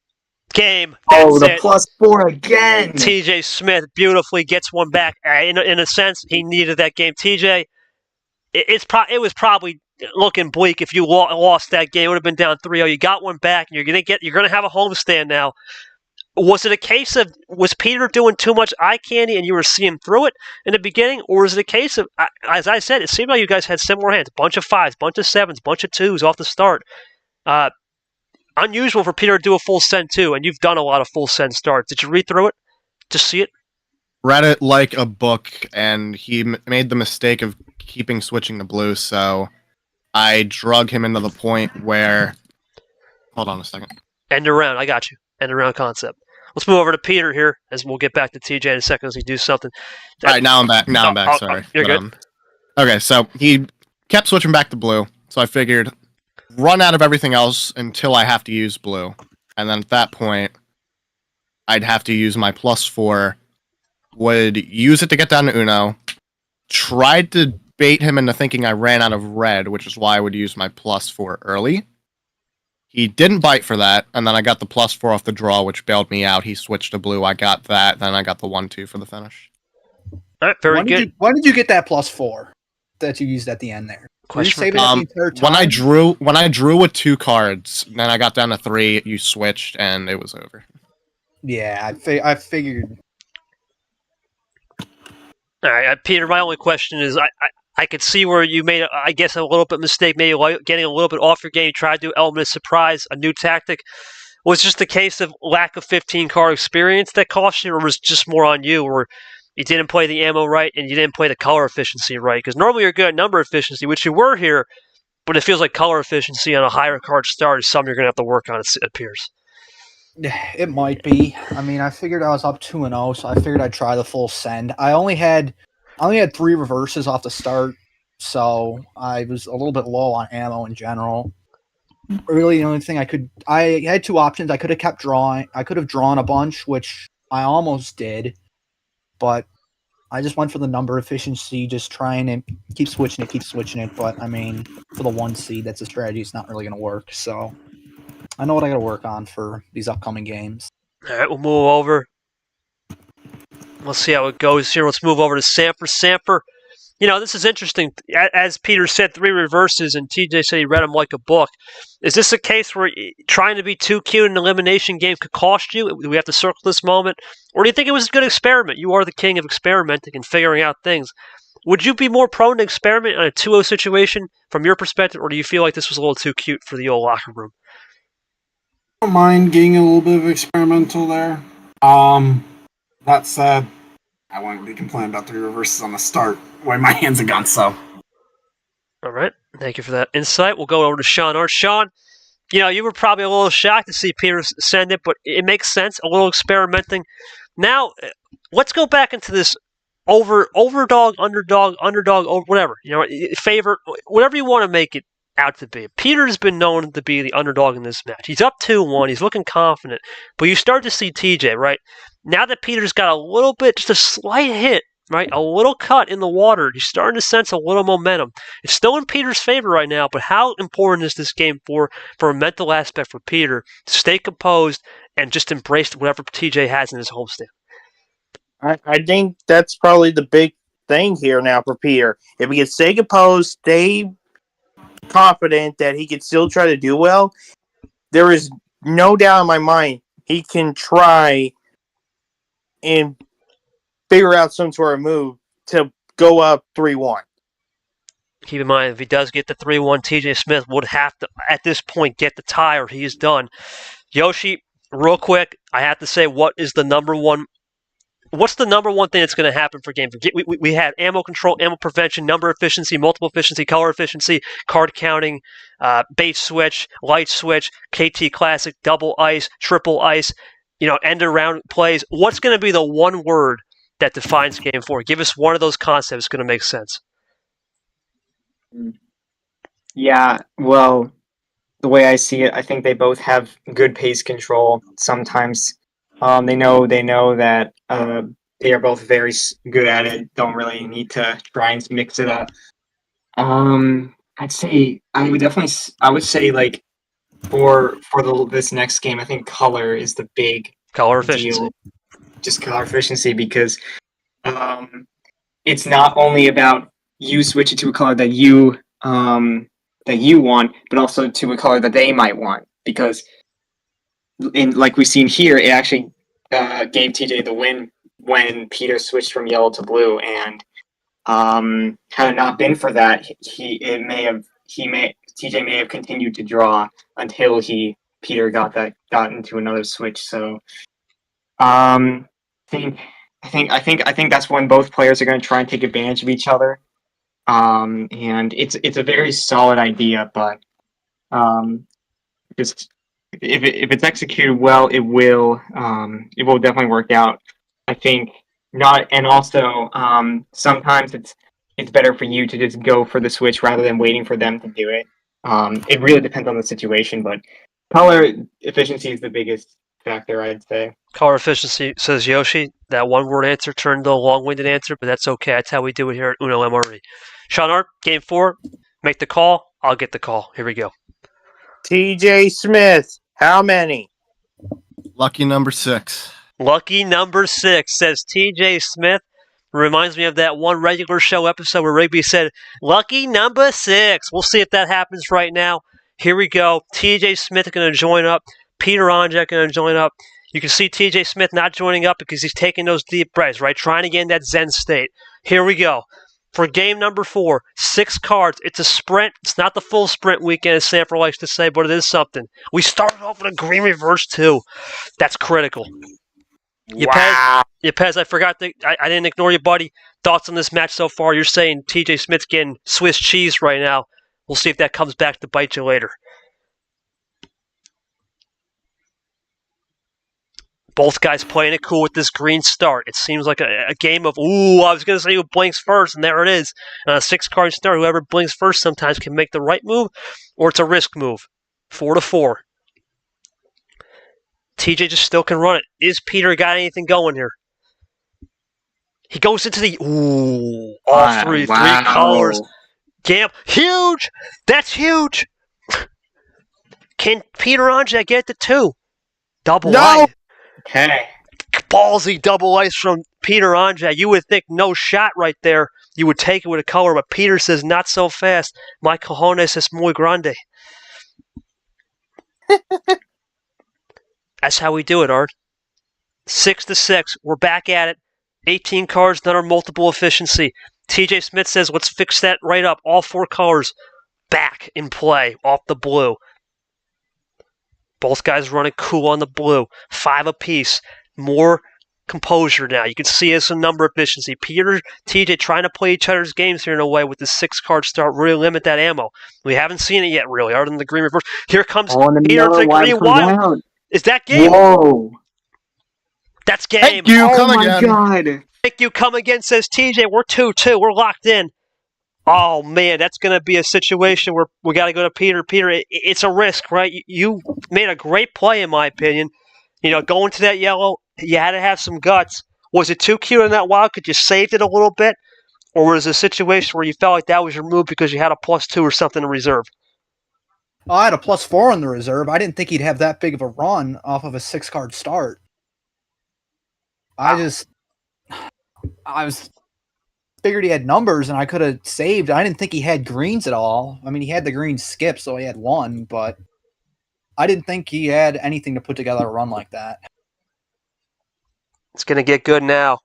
A: Game.
C: Oh,
A: That's
C: the
A: it.
C: +4 again.
A: TJ Smith beautifully gets one back. In a sense, he needed that game. TJ, it was probably looking bleak if you lost that game. It would have been down 3-0. You got one back, and you're gonna have a homestand now. Was it a case of, was Peter doing too much eye candy and you were seeing through it in the beginning? Or was it a case of, as I said, it seemed like you guys had similar hands. Bunch of 5s, bunch of 7s, bunch of 2s off the start. Unusual for Peter to do a full send too, and you've done a lot of full send starts. Did you read through it to see it?
E: Read it like a book, and he made the mistake of keeping switching to blue, so I drug him into the point where... Hold on a second.
A: End around, I got you. End around concept. Let's move over to Peter here, as we'll get back to TJ in a second as he do something.
E: All right, now I'm back. Sorry.
A: You're good.
E: Okay, so he kept switching back to blue, so I figured run out of everything else until I have to use blue. And then at that point, I'd have to use my +4, would use it to get down to Uno, tried to bait him into thinking I ran out of red, which is why I would use my +4 early. He didn't bite for that, and then I got the +4 off the draw, which bailed me out. He switched to blue, I got that, then I got the 1-2 for the finish.
A: All right, very good.
D: Why did you get that +4 that you used at the end there? Were you
A: Question for
D: saving
A: Peter.
D: it the entire time?
E: When I drew with 2 cards, then I got down to 3, you switched, and it was over.
D: Yeah, I figured.
A: All right, Peter, my only question is, I could see where you made, I guess, a little bit mistake, maybe getting a little bit off your game. You tried to do element of surprise, a new tactic. Was it just a case of lack of 15-card experience that cost you, or was it just more on you, or you didn't play the ammo right and you didn't play the color efficiency right? Because normally you're good at number efficiency, which you were here, but it feels like color efficiency on a higher card start is something you're going to have to work on, it appears.
D: It might be. I mean, I figured I was up 2-0, so I figured I'd try the full send. I only had 3 reverses off the start, so I was a little bit low on ammo in general. Really, the only thing I had 2 options. I could have kept drawing. I could have drawn a bunch, which I almost did, but I just went for the number efficiency, just trying to keep switching it. But I mean, for the 1 seed, that's a strategy. It's not really going to work. So I know what I got to work on for these upcoming games.
A: All right, we'll move over. Let's see how it goes here. Let's move over to Sanford. Sanford, this is interesting. As Peter said, 3 reverses, and TJ said he read them like a book. Is this a case where trying to be too cute in an elimination game could cost you? Do we have to circle this moment? Or do you think it was a good experiment? You are the king of experimenting and figuring out things. Would you be more prone to experiment in a 2-0 situation from your perspective, or do you feel like this was a little too cute for the old locker room?
F: I don't mind getting a little bit of experimental there. That said, I wouldn't be complaining about 3 reverses on the start when my hands have gone so.
A: All right. Thank you for that insight. We'll go over to Sean. Or Sean, you were probably a little shocked to see Peter send it, but it makes sense. A little experimenting. Now, let's go back into this overdog, underdog, whatever. Favorite, whatever you want to make it out to be. Peter's been known to be the underdog in this match. He's up 2-1. He's looking confident. But you start to see TJ, right? Now that Peter's got a little bit, just a slight hit, right? A little cut in the water. You're starting to sense a little momentum. It's still in Peter's favor right now, but how important is this game for a mental aspect for Peter to stay composed and just embrace whatever TJ has in his homestand?
B: I think that's probably the big thing here now for Peter. If he can stay composed, stay confident that he can still try to do well, there is no doubt in my mind he can try and figure out some sort of move to go up 3-1.
A: Keep in mind, if he does get the 3-1, TJ Smith would have to, at this point, get the tie or he is done. Yoshi, real quick, I have to say, what's the number one thing that's going to happen for game? We had ammo control, ammo prevention, number efficiency, multiple efficiency, color efficiency, card counting, base switch, light switch, KT Classic, double ice, triple ice, end around plays. What's going to be the one word that defines game 4? Give us one of those concepts going to make sense.
C: Yeah, well, the way I see it, I think they both have good pace control. Sometimes they know that they are both very good at it. Don't really need to try and mix it up. I would say like for this next game, I think color is the big
A: Color efficiency.
C: deal. Just color efficiency, because it's not only about you switching to a color that you want, but also to a color that they might want. Because like we've seen here, it actually gave TJ the win when Peter switched from yellow to blue, and had it not been for that, TJ may have continued to draw until Peter got into another switch. So I think that's when both players are going to try and take advantage of each other. And it's a very solid idea, but just if it's executed well, it will definitely work out. I think not, and also sometimes it's better for you to just go for the switch rather than waiting for them to do it. It really depends on the situation, but color efficiency is the biggest factor, I'd say.
A: Color efficiency, says Yoshi. That one-word answer turned into a long-winded answer, but that's okay. That's how we do it here at Uno MRE. Sean Art, game 4. Make the call. I'll get the call. Here we go.
B: TJ Smith, how many?
E: Lucky number 6.
A: Lucky number 6, says TJ Smith. Reminds me of that one regular show episode where Rigby said, lucky number 6. We'll see if that happens right now. Here we go. TJ Smith is going to join up. Peter Onjack going to join up. You can see TJ Smith not joining up because he's taking those deep breaths, right? Trying to get in that Zen state. Here we go. For game number 4, 6 cards. It's a sprint. It's not the full sprint weekend, as Sanford likes to say, but it is something. We started off with a green reverse, too. That's critical.
B: Wow.
A: Yepez, I forgot I didn't ignore you, buddy. Thoughts on this match so far? You're saying TJ Smith's getting Swiss cheese right now. We'll see if that comes back to bite you later. Both guys playing it cool with this green start. It seems like a game of, I was going to say who blinks first, and there it is. On a 6-card start, whoever blinks first sometimes can make the right move, or it's a risk move. 4-4. TJ just still can run it. Is Peter got anything going here? He goes into the, all three colors. Gamp, huge! That's huge! Can Peter Onjack get the 2? Double ice.
C: Okay.
A: Ballsy double ice from Peter Onjack. You would think no shot right there. You would take it with a color, but Peter says not so fast. My cojones es muy grande. That's how we do it, Art. 6-6. We're back at it. 18 cards, done our multiple efficiency. TJ Smith says, let's fix that right up. All 4 colors back in play off the blue. Both guys running cool on the blue. 5 apiece. More composure now. You can see it's a number efficiency. Peter, TJ trying to play each other's games here in a way with the 6-card start. Really limit that ammo. We haven't seen it yet, really, other than the green reverse. Here comes Peter to the green wild. Is that game?
C: Whoa.
A: That's game.
E: Thank you.
C: Oh
E: Come
C: my
E: again.
C: god.
A: Thank you. Come again, says TJ. We're 2-2. We're locked in. Oh, man, that's going to be a situation where we got to go to Peter. Peter, it's a risk, right? You made a great play, in my opinion. Going to that yellow, you had to have some guts. Was it too cute on that wild? Could you saved it a little bit? Or was it a situation where you felt like that was your move because you had a +2 or something in reserve?
D: I had a +4 in the reserve. I didn't think he'd have that big of a run off of a 6-card start. I figured he had numbers and I could have saved. I didn't think he had greens at all. I mean, he had the green skip, so he had 1, but I didn't think he had anything to put together a run like that.
A: It's going to get good now.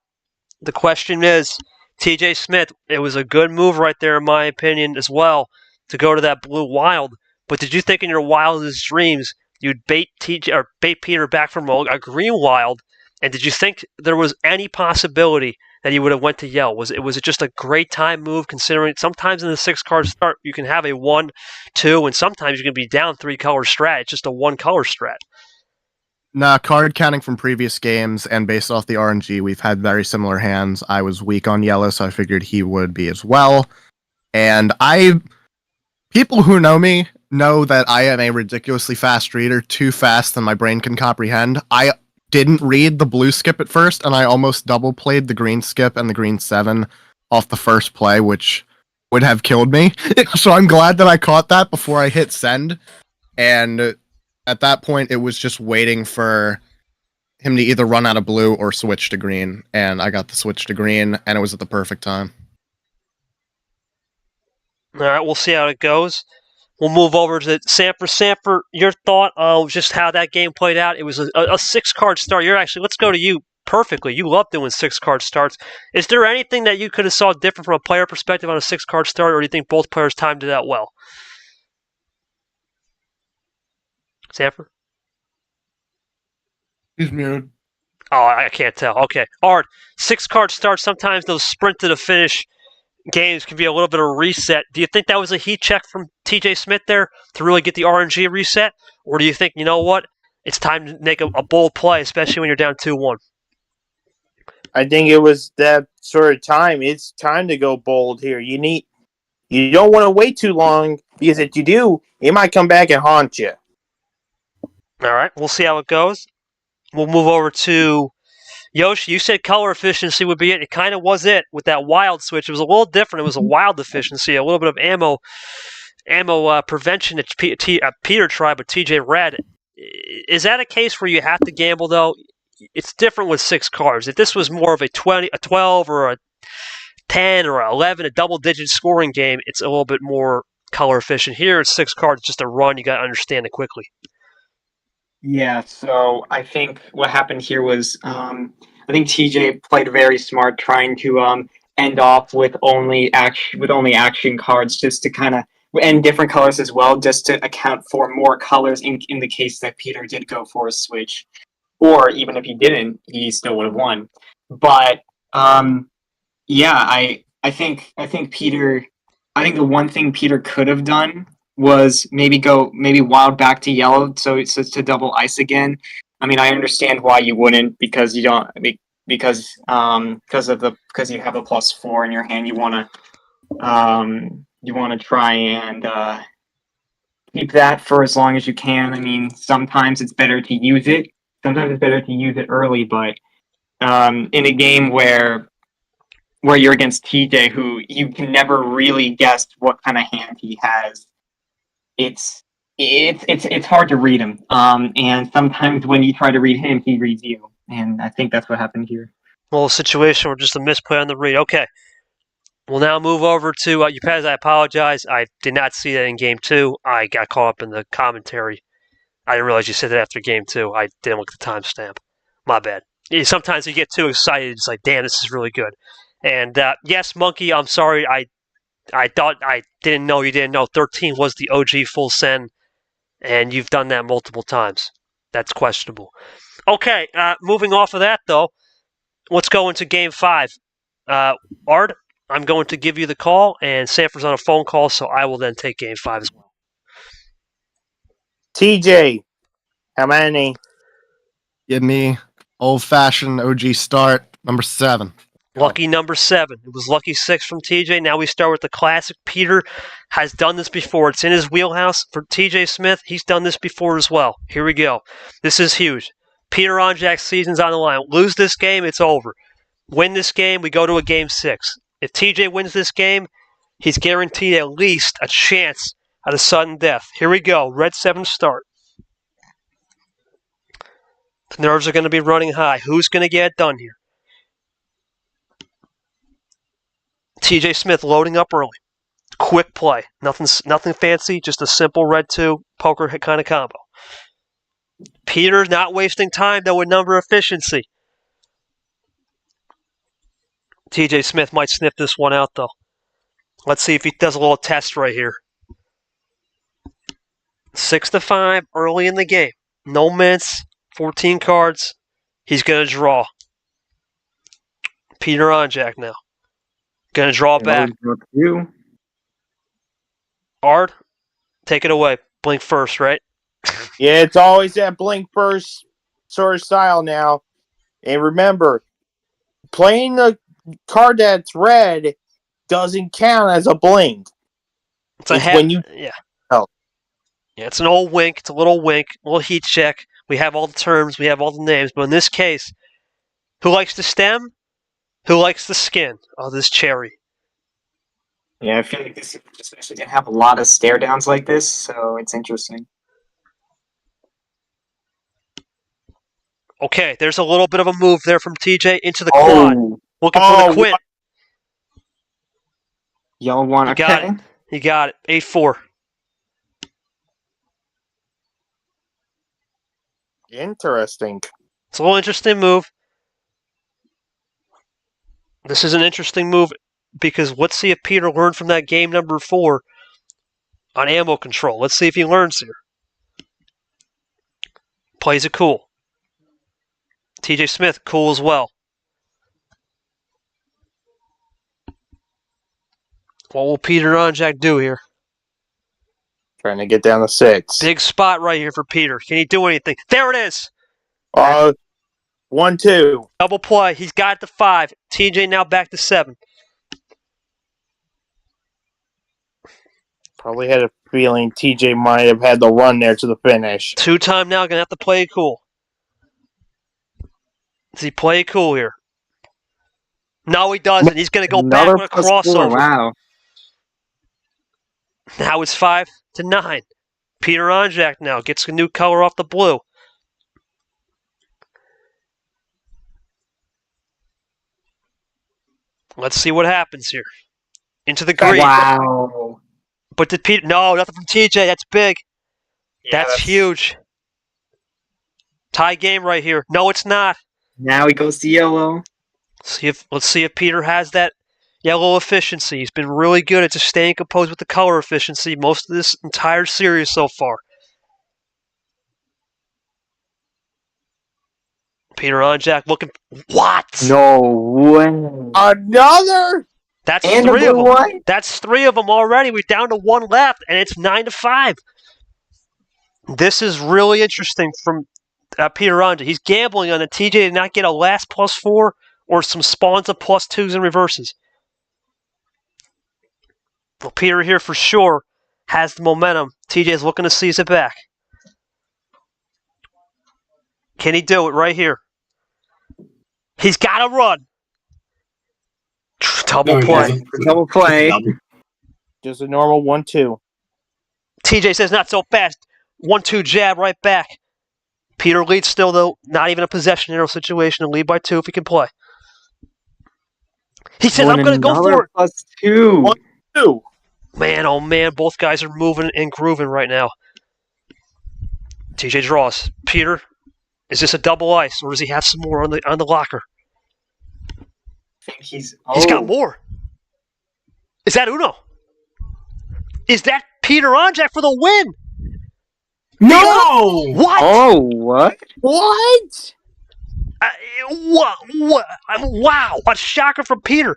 A: The question is, TJ Smith, it was a good move right there, in my opinion, as well, to go to that blue wild. But did you think in your wildest dreams you'd bait Peter back from a green wild? And did you think there was any possibility that he would have went to yell? Was it just a great time move, considering sometimes in the 6-card start you can have a 1, 2, and sometimes you can be down 3-color strat. It's just a 1-color strat.
E: Nah, card counting from previous games and based off the RNG, we've had very similar hands. I was weak on yellow, so I figured he would be as well. And people who know me know that I am a ridiculously fast reader, too fast than my brain can comprehend. I didn't read the blue skip at first, and I almost double played the green skip and the green 7 off the first play, which would have killed me. So I'm glad that I caught that before I hit send. And at that point, it was just waiting for him to either run out of blue or switch to green. And I got the switch to green, and it was at the perfect time.
A: All right, we'll see how it goes. We'll move over to Sanford. Sanford, your thought on just how that game played out? It was a 6-card start. Let's go to you perfectly. You love doing 6-card starts. Is there anything that you could have saw different from a player perspective on a 6-card start, or do you think both players timed it out well? Sanford?
E: He's muted.
A: Oh, I can't tell. Okay. Art, 6-card starts, sometimes those sprint to the finish games can be a little bit of a reset. Do you think that was a heat check from TJ Smith there to really get the RNG reset? Or do you think, you know what, it's time to make a bold play, especially when you're down 2-1?
B: I think it was that sort of time. It's time to go bold here. You don't want to wait too long, because if you do, it might come back and haunt you.
A: All right, we'll see how it goes. We'll move over to Yoshi. You said color efficiency would be it. It kind of was it with that wild switch. It was a little different. It was a wild efficiency, a little bit of ammo prevention that Peter tried, but TJ read. Is that a case where you have to gamble, though? It's different with 6 cards. If this was more of a 12 or a 10 or a 11, a double-digit scoring game, it's a little bit more color efficient. Here, it's 6 cards, just a run. You got to understand it quickly.
C: Yeah, so I think what happened here was I think TJ played very smart, trying to end off with only action cards, just to kind of, and different colors as well, just to account for more colors in the case that Peter did go for a switch, or even if he didn't, he still would have won. But yeah, I think Peter, I think the one thing Peter could have done was maybe wild back to yellow, so it's to double ice again. I mean, I understand why you wouldn't, because you don't, because you have a +4 in your hand. You want to try and keep that for as long as you can. I mean, sometimes it's better to use it. Sometimes it's better to use it early, but in a game where you're against TJ, who you can never really guess what kind of hand he has, it's hard to read him. And sometimes when you try to read him, he reads you. And I think that's what happened here.
A: Well, a situation where just a misplay on the read. Okay. We'll now move over to Upaz. I apologize. I did not see that in Game 2. I got caught up in the commentary. I didn't realize you said that after Game 2. I didn't look at the timestamp. My bad. Sometimes you get too excited. It's like, damn, this is really good. And yes, Monkey, I'm sorry. I thought I didn't know you didn't know. 13 was the OG full send, and you've done that multiple times. That's questionable. Okay, moving off of that, though, let's go into Game 5. Art, I'm going to give you the call, and Sanford's on a phone call, so I will then take Game 5 as well.
B: TJ, how many?
E: Give me old-fashioned OG start, number 7.
A: Lucky number 7. It was lucky 6 from TJ. Now we start with the classic. Peter has done this before. It's in his wheelhouse. For TJ Smith, he's done this before as well. Here we go. This is huge. Peter Onjack's season's on the line. Lose this game, it's over. Win this game, we go to a Game 6. If TJ wins this game, he's guaranteed at least a chance at a sudden death. Here we go. Red 7 start. The nerves are going to be running high. Who's going to get it done here? TJ Smith loading up early. Quick play. Nothing fancy, just a simple red 2 poker hit kind of combo. Peter not wasting time, though, with number efficiency. TJ Smith might sniff this one out, though. Let's see if he does a little test right here. 6-5 early in the game. No mints, 14 cards. He's going to draw. Peter Onjack now. Going to draw back.
C: You.
A: Art, take it away. Blink first, right?
B: Yeah, it's always that blink first sort of style now. And remember, playing the card that's red doesn't count as a blink.
A: It's a
B: when you
A: yeah.
B: Oh.
A: Yeah, it's an old wink. It's a little wink, a little heat check. We have all the terms, we have all the names, but in this case, who likes the stem? Who likes the skin of this cherry?
C: Yeah, I feel like this is especially gonna have a lot of stare downs like this, so it's interesting.
A: Okay, there's a little bit of a move there from TJ into the quad. Looking for the quint.
C: Y'all want
A: You
C: to
A: got it. You got it. 8-4.
B: Interesting.
A: It's a little interesting move. This is an interesting move because let's see if Peter learned from that game number 4 on ammo control. Let's see if he learns here. Plays it cool. TJ Smith, cool as well. What will Peter Onjack do here?
B: Trying to get down to 6.
A: Big spot right here for Peter. Can he do anything? There it is.
B: 1-2.
A: Double play. He's got it to 5. TJ now back to 7.
B: Probably had a feeling TJ might have had the run there to the finish.
A: 2-time now, gonna have to play it cool. Does he play it cool here? No, he doesn't. He's gonna go back with a crossover.
C: Wow.
A: Now it's 5-9. Peter Onjack now gets a new color off the blue. Let's see what happens here. Into the green.
C: Wow.
A: But did Peter? No, nothing from TJ. That's big.
C: Yeah,
A: that's huge. Tie game right here. No, it's not.
C: Now he goes to yellow.
A: Let's see if Peter has that yellow efficiency. He's been really good at just staying composed with the color efficiency most of this entire series so far. Peter Onjack looking. What?
C: No way.
B: Another?
A: That's
C: And
A: 3 of them.
C: one?
A: That's 3 of them already. We're down to 1 left, and it's 9-5. This is really interesting from Peter Onjack. He's gambling on the TJ to not get a last +4 or some spawns of +2s and reverses. Well, Peter here for sure has the momentum. TJ is looking to seize it back. Can he do it right here? He's got to run. Double play.
C: Double play.
B: Just a normal 1-2.
A: TJ says not so fast. 1-2 jab right back. Peter leads still, though. Not even a possession hero situation. To lead by 2 if he can play. He says, I'm going to go for it.
C: +2.
B: 1-2.
A: Man, oh man, both guys are moving and grooving right now. TJ draws. Peter, is this a double ice, or does he have some more on the locker?
C: I think he's
A: got more. Is that Uno? Is that Peter Onjack for the win?
F: No!
A: What?
C: Oh, what?
B: What?
A: Wow, a shocker from Peter.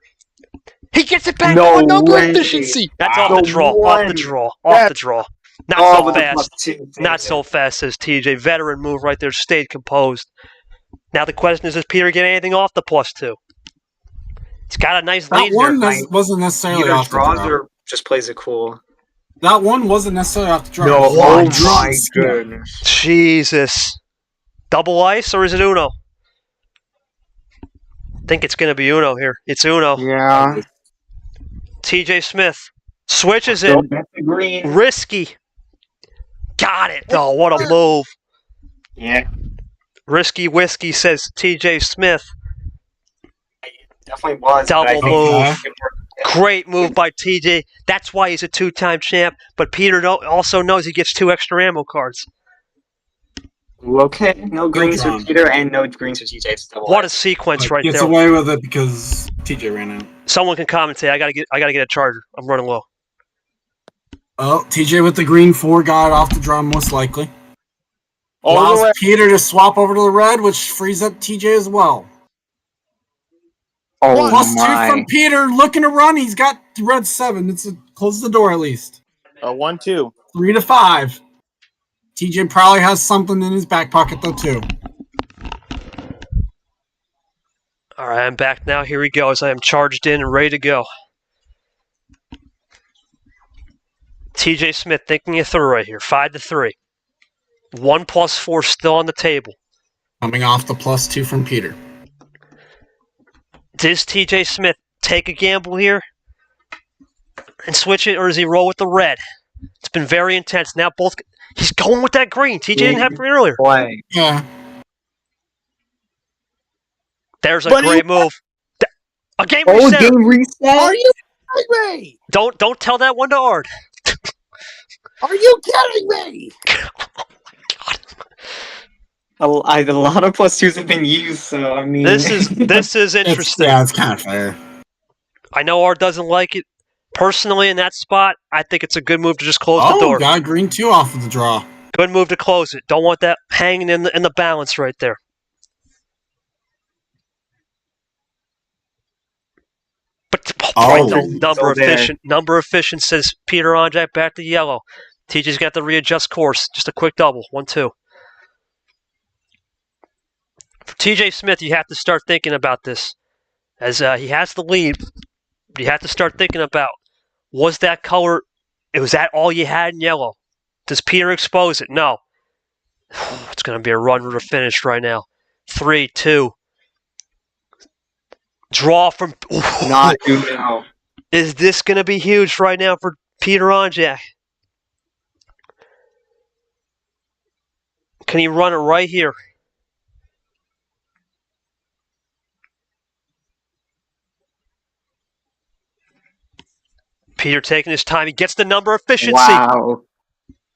A: He gets it back
C: No
A: on number
C: way.
A: efficiency. That's
F: Wow.
A: off the draw. Off the draw. Off the draw. Not so fast. Not so fast, says TJ. Veteran move right there. Stayed composed. Now the question is, does Peter get anything off the +2? He's got a nice
F: That
A: lead
F: one
A: there.
F: wasn't necessarily
C: Either
F: off the
C: draws
F: draw.
C: or just plays it cool.
F: That one wasn't necessarily off the draw.
C: No,
F: It was
C: oh
F: off the draw.
C: my goodness.
A: Jesus. Double ice or is it Uno? I think it's going to be Uno here. It's Uno.
C: Yeah.
A: TJ Smith switches it.
C: Go back to green.
A: Risky. Got it, though. What a move.
C: Yeah.
A: Risky Whiskey, says TJ Smith.
C: Definitely was. but I
A: Double
C: think
A: move.
C: it worked.
A: Great move by TJ. That's why he's a 2-time champ. But Peter also knows he gets 2 extra ammo cards.
C: Ooh, okay, no greens for
F: drawn.
C: Peter and no greens for TJ. It's double
A: What a
C: edged.
A: sequence right
F: Gets
A: there.
F: away with it because TJ ran out.
A: Someone can commentate. I gotta get a charger. I'm running low.
F: Oh, TJ with the green 4 got off the draw most likely.
B: Over the
F: Allows
B: red.
F: Peter to swap over to the red, which frees up TJ as well.
C: Oh
F: Plus 2
C: my!
F: from Peter, looking to run. He's got red 7. Closes the door at least.
B: 1-2.
F: 3 to 5. TJ probably has something in his back pocket though too.
A: All right, I'm back now. Here he goes. I am charged in and ready to go. TJ Smith thinking it through right here. 5-3. 1 + 4 still on the table.
F: Coming off the plus 2 from Peter.
A: Does TJ Smith take a gamble here and switch it, or does he roll with the red? It's been very intense. Now he's going with that green. TJ didn't have green earlier.
C: Play.
F: Yeah.
A: There's a
B: But
A: great move. A game
C: Oh,
A: reset.
C: game reset!
B: Are you kidding me?
A: Don't tell that one to Ard.
B: Are you kidding me?
C: A lot of plus 2s have been used, so I mean...
A: This is interesting.
F: It's kind of fair.
A: I know Ard doesn't like it. Personally, in that spot, I think it's a good move to just close the door.
F: Got a green 2 off of the draw.
A: Good move to close it. Don't want that hanging in the balance right there. But number efficient says Peter Onjack back to yellow. TJ's got to readjust course. Just a quick double. 1-2. For TJ Smith, you have to start thinking about this. As he has the lead, you have to start thinking about, was that color, was that all you had in yellow? Does Peter expose it? No. It's going to be a run to finish right now. 3-2. Draw from...
C: Not do now.
A: Is this going to be huge right now for Peter Onjack? Can he run it right here? Peter taking his time. He gets the number efficiency.
C: Wow.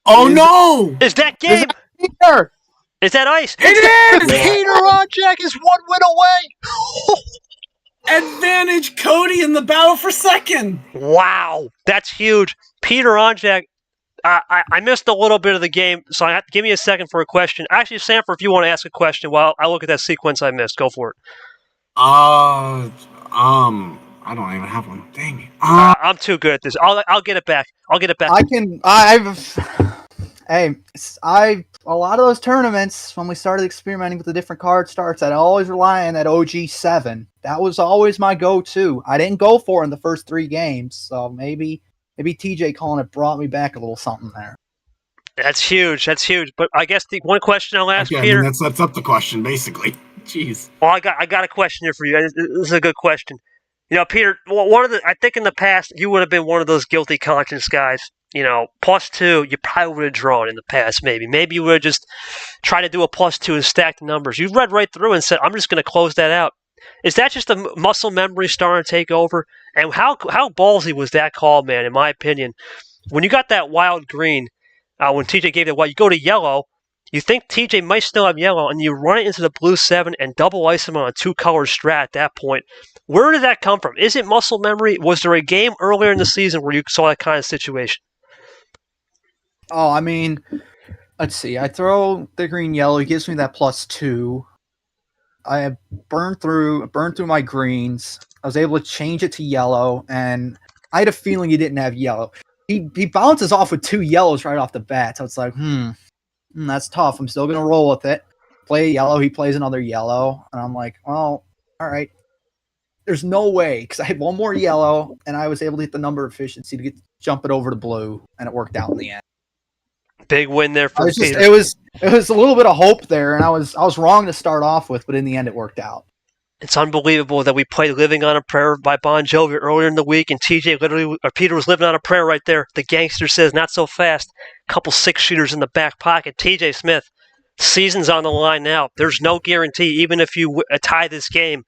F: Oh no!
A: Is that game?
B: Peter!
A: Is that ice?
F: It is!
A: Peter Onjack is 1 win away.
F: Advantage Cody in the battle for second.
A: Wow, that's huge. Peter Onjack, I missed a little bit of the game, so I have to give me a second for a question. Actually, Sanford, if you want to ask a question while I look at that sequence I missed, go for it.
F: I don't even have one. Dang it.
A: I'm too good at this. I'll get it back.
D: A lot of those tournaments, when we started experimenting with the different card starts, I'd always rely on that OG7. That was always my go-to. I didn't go for it in the first 3 games, so maybe TJ calling it brought me back a little something there.
A: That's huge. But I guess the one question I'll ask Peter.
F: That sets up the question, basically. Jeez.
A: Well, I got a question here for you. This is a good question. You know, Peter, I think in the past you would have been one of those guilty conscience guys. You know, +2, you probably would have drawn in the past, maybe. Maybe you would have just tried to do a +2 and stack the numbers. You read right through and said, I'm just going to close that out. Is that just a muscle memory starting to take over? And how ballsy was that call, man, in my opinion? When you got that wild green, when TJ gave it wild, you go to yellow, you think TJ might still have yellow, and you run it into the blue 7 and double ice him on a 2-color strat at that point. Where did that come from? Is it muscle memory? Was there a game earlier in the season where you saw that kind of situation?
D: Oh, I mean, let's see. I throw the green yellow. He gives me that +2. I have burned through my greens. I was able to change it to yellow, and I had a feeling he didn't have yellow. He bounces off with 2 yellows right off the bat, so it's like, that's tough. I'm still gonna roll with it. Play yellow. He plays another yellow, and I'm like, well, all right. There's no way, because I had 1 more yellow, and I was able to hit the number efficiency to jump it over to blue, and it worked out in the end.
A: Big win there for Peter.
D: It was a little bit of hope there, and I was wrong to start off with, but in the end it worked out.
A: It's unbelievable that we played "Living on a Prayer" by Bon Jovi earlier in the week, and Peter was living on a prayer right there. The gangster says, "Not so fast." Couple 6-shooters in the back pocket. TJ Smith, season's on the line now. There's no guarantee, even if you tie this game,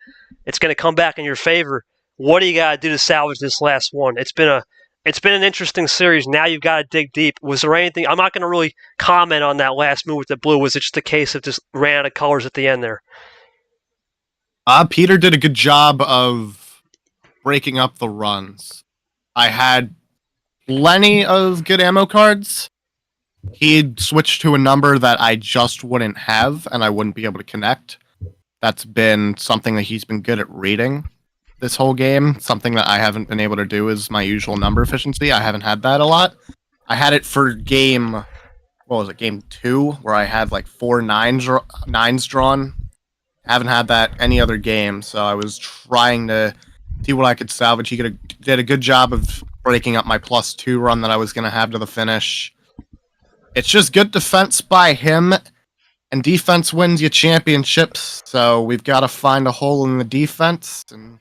A: it's going to come back in your favor. What do you got to do to salvage this last one? It's been It's been an interesting series. Now you've got to dig deep. Was there anything? I'm not going to really comment on that last move with the blue. Was it just a case of just ran out of colors at the end there?
E: Peter did a good job of breaking up the runs. I had plenty of good ammo cards. He'd switched to a number that I just wouldn't have, and I wouldn't be able to connect. That's been something that he's been good at reading this whole game. Something that I haven't been able to do is my usual number efficiency. I haven't had that a lot. I had it for game 2, where I had like 4 nines drawn. I haven't had that any other game, so I was trying to see what I could salvage. He did a good job of breaking up my +2 run that I was going to have to the finish. It's just good defense by him, and defense wins you championships, so we've got to find a hole in the defense and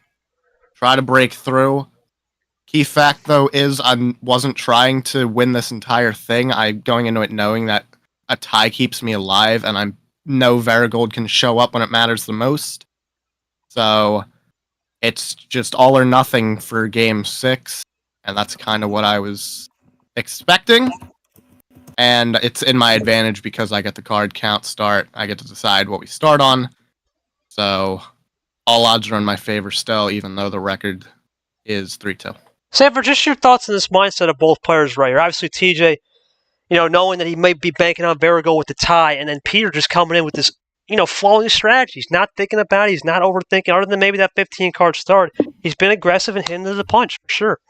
E: try to break through. Key fact, though, is I wasn't trying to win this entire thing. I'm going into it knowing that a tie keeps me alive, and I know Varigold can show up when it matters the most. So it's just all or nothing for Game 6, and that's kind of what I was expecting. And it's in my advantage because I get the card count start. I get to decide what we start on. So all odds are in my favor still, even though the record is 3-2.
A: Sanford, just your thoughts on this mindset of both players right here. Obviously, TJ, knowing that he might be banking on Varigold with the tie, and then Peter just coming in with this, flowing strategy. He's not thinking about it. He's not overthinking. Other than maybe that 15-card start, he's been aggressive and hitting to the punch, for sure.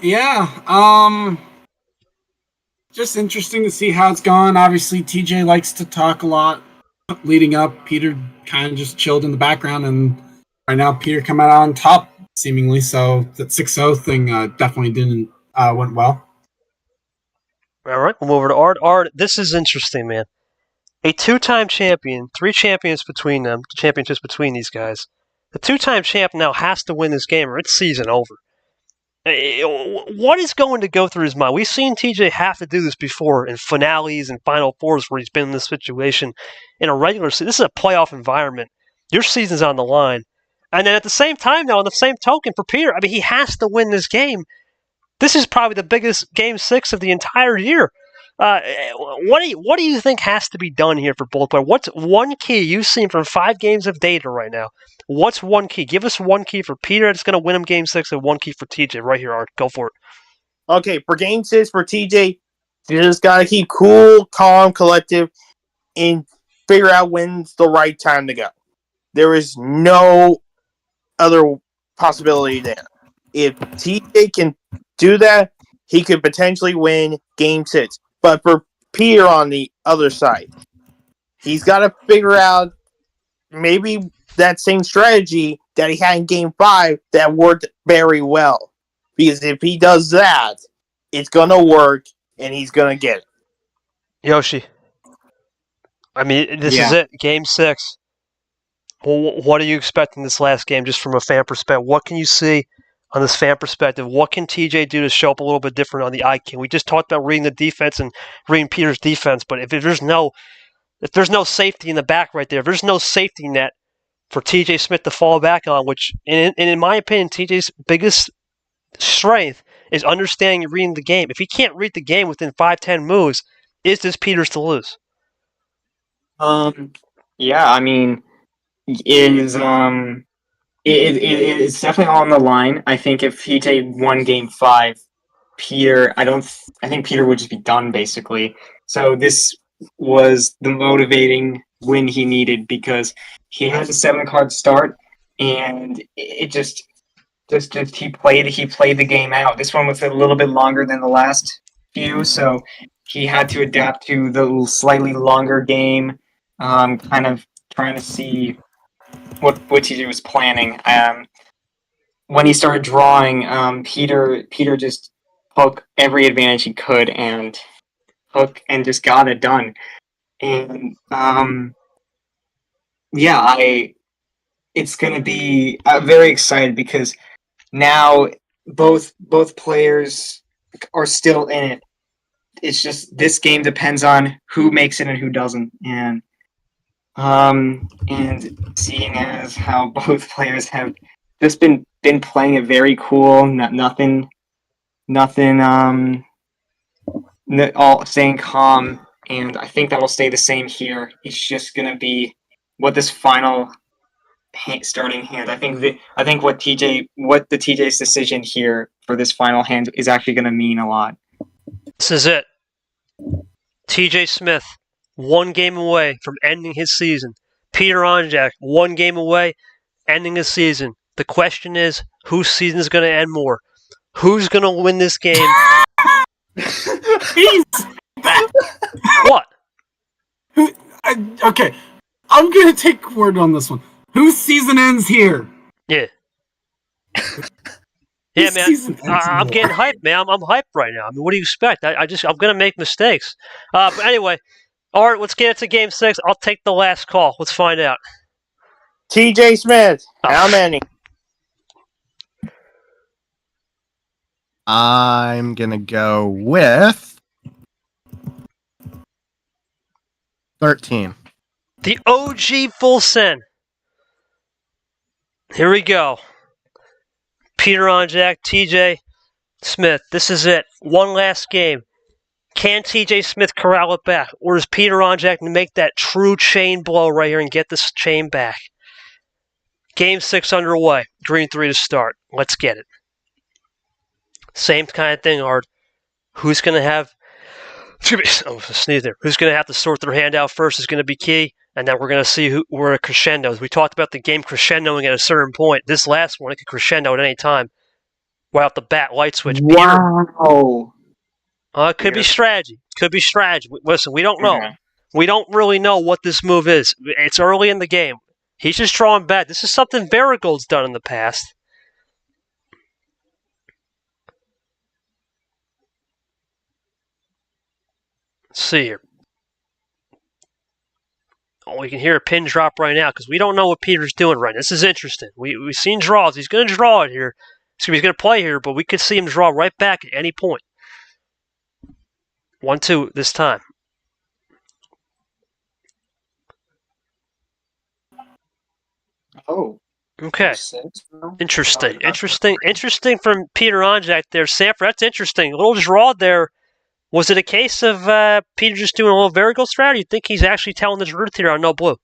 F: Yeah. Just interesting to see how it's gone. Obviously, TJ likes to talk a lot leading up. Peter kind of just chilled in the background, and right now Peter coming out on top, seemingly. So that 6-0 thing definitely went well.
A: All right, we'll move over to Art. Art, this is interesting, man. A 2-time champion, 3 champions between them, championships between these guys. The 2-time champ now has to win this game or it's season over. What is going to go through his mind? We've seen TJ have to do this before in finales and Final Fours where he's been in this situation in a regular season. This is a playoff environment. Your season's on the line. And then at the same time, now, on the same token for Peter, he has to win this game. This is probably the biggest Game 6 of the entire year. What do you think has to be done here for both players? What's one key you've seen from 5 games of data right now? What's one key? Give us one key for Peter that's going to win him Game 6 and one key for TJ right here, Art. Go for it.
B: Okay, for Game 6 for TJ, you just got to keep cool, calm, collective, and figure out when's the right time to go. There is no other possibility there. If TJ can do that, he could potentially win Game 6. But for Peter on the other side, he's got to figure out maybe that same strategy that he had in Game 5 that worked very well. Because if he does that, it's going to work, and he's going to get it.
A: Yoshi. This is it. Game 6. Well, what are you expecting this last game, just from a fan perspective? What can you see on this fan perspective? What can TJ do to show up a little bit different on the IQ? We just talked about reading the defense and reading Peter's defense, but if there's no safety in the back right there, if there's no safety net for TJ Smith to fall back on, which, in my opinion, TJ's biggest strength is understanding and reading the game. If he can't read the game within 5-10 moves, is this Peter's to lose?
C: It's definitely on the line. I think if TJ won Game 5, I think Peter would just be done, basically. So this was the motivating win he needed because he had a 7-card start, and it just he played the game out. This one was a little bit longer than the last few, so he had to adapt to the slightly longer game, kind of trying to see what TJ was planning. When he started drawing, Peter just took every advantage he could and just got it done. And it's gonna be very excited because now both players are still in it. It's just this game depends on who makes it and who doesn't, and seeing as how both players have just been playing it very cool. Nothing. All staying calm, and I think that will stay the same here. It's just gonna be what this final starting hand. I think what the TJ's decision here for this final hand is actually gonna mean a lot.
A: This is it. TJ Smith, 1 game away from ending his season. Peter Onjack, 1 game away, ending his season. The question is, whose season is going to end more? Who's going to win this game? What?
F: Okay, I'm gonna take word on this one. Whose season ends here?
A: Yeah. Yeah, man. I'm getting hyped, man. I'm hyped right now. I mean, what do you expect? I'm going to make mistakes. But anyway, all right, let's get into Game 6. I'll take the last call. Let's find out.
B: TJ Smith, how many?
E: I'm going to go with 13.
A: The OG full send. Here we go. Peter Onjack, TJ Smith. This is it. One last game. Can TJ Smith corral it back? Or is Peter Onjack to make that true chain blow right here and get this chain back? Game 6 underway. Green 3 to start. Let's get it. Same kind of thing, Art. Who's going to have... sneeze there. Who's going to have to sort their hand out first is going to be key. And then we're going to see where it crescendos. We talked about the game crescendoing at a certain point. This last one, it could crescendo at any time. Right off the bat, light switch.
C: Wow.
A: It could be strategy. Could be strategy. Listen, we don't know. We don't really know what this move is. It's early in the game. He's just drawing back. This is something Varigold's done in the past. Let's see here. Oh, we can hear a pin drop right now because we don't know what Peter's doing right now. This is interesting. We've seen draws. He's going to draw it here. He's going to play here, but we could see him draw right back at any point. 1-2 this time.
C: Oh.
A: Okay. Interesting from Peter Onjack there. Sanford, that's interesting. A little draw there. Was it a case of Peter just doing a little Varigold strategy? You think he's actually telling the truth here on no blue?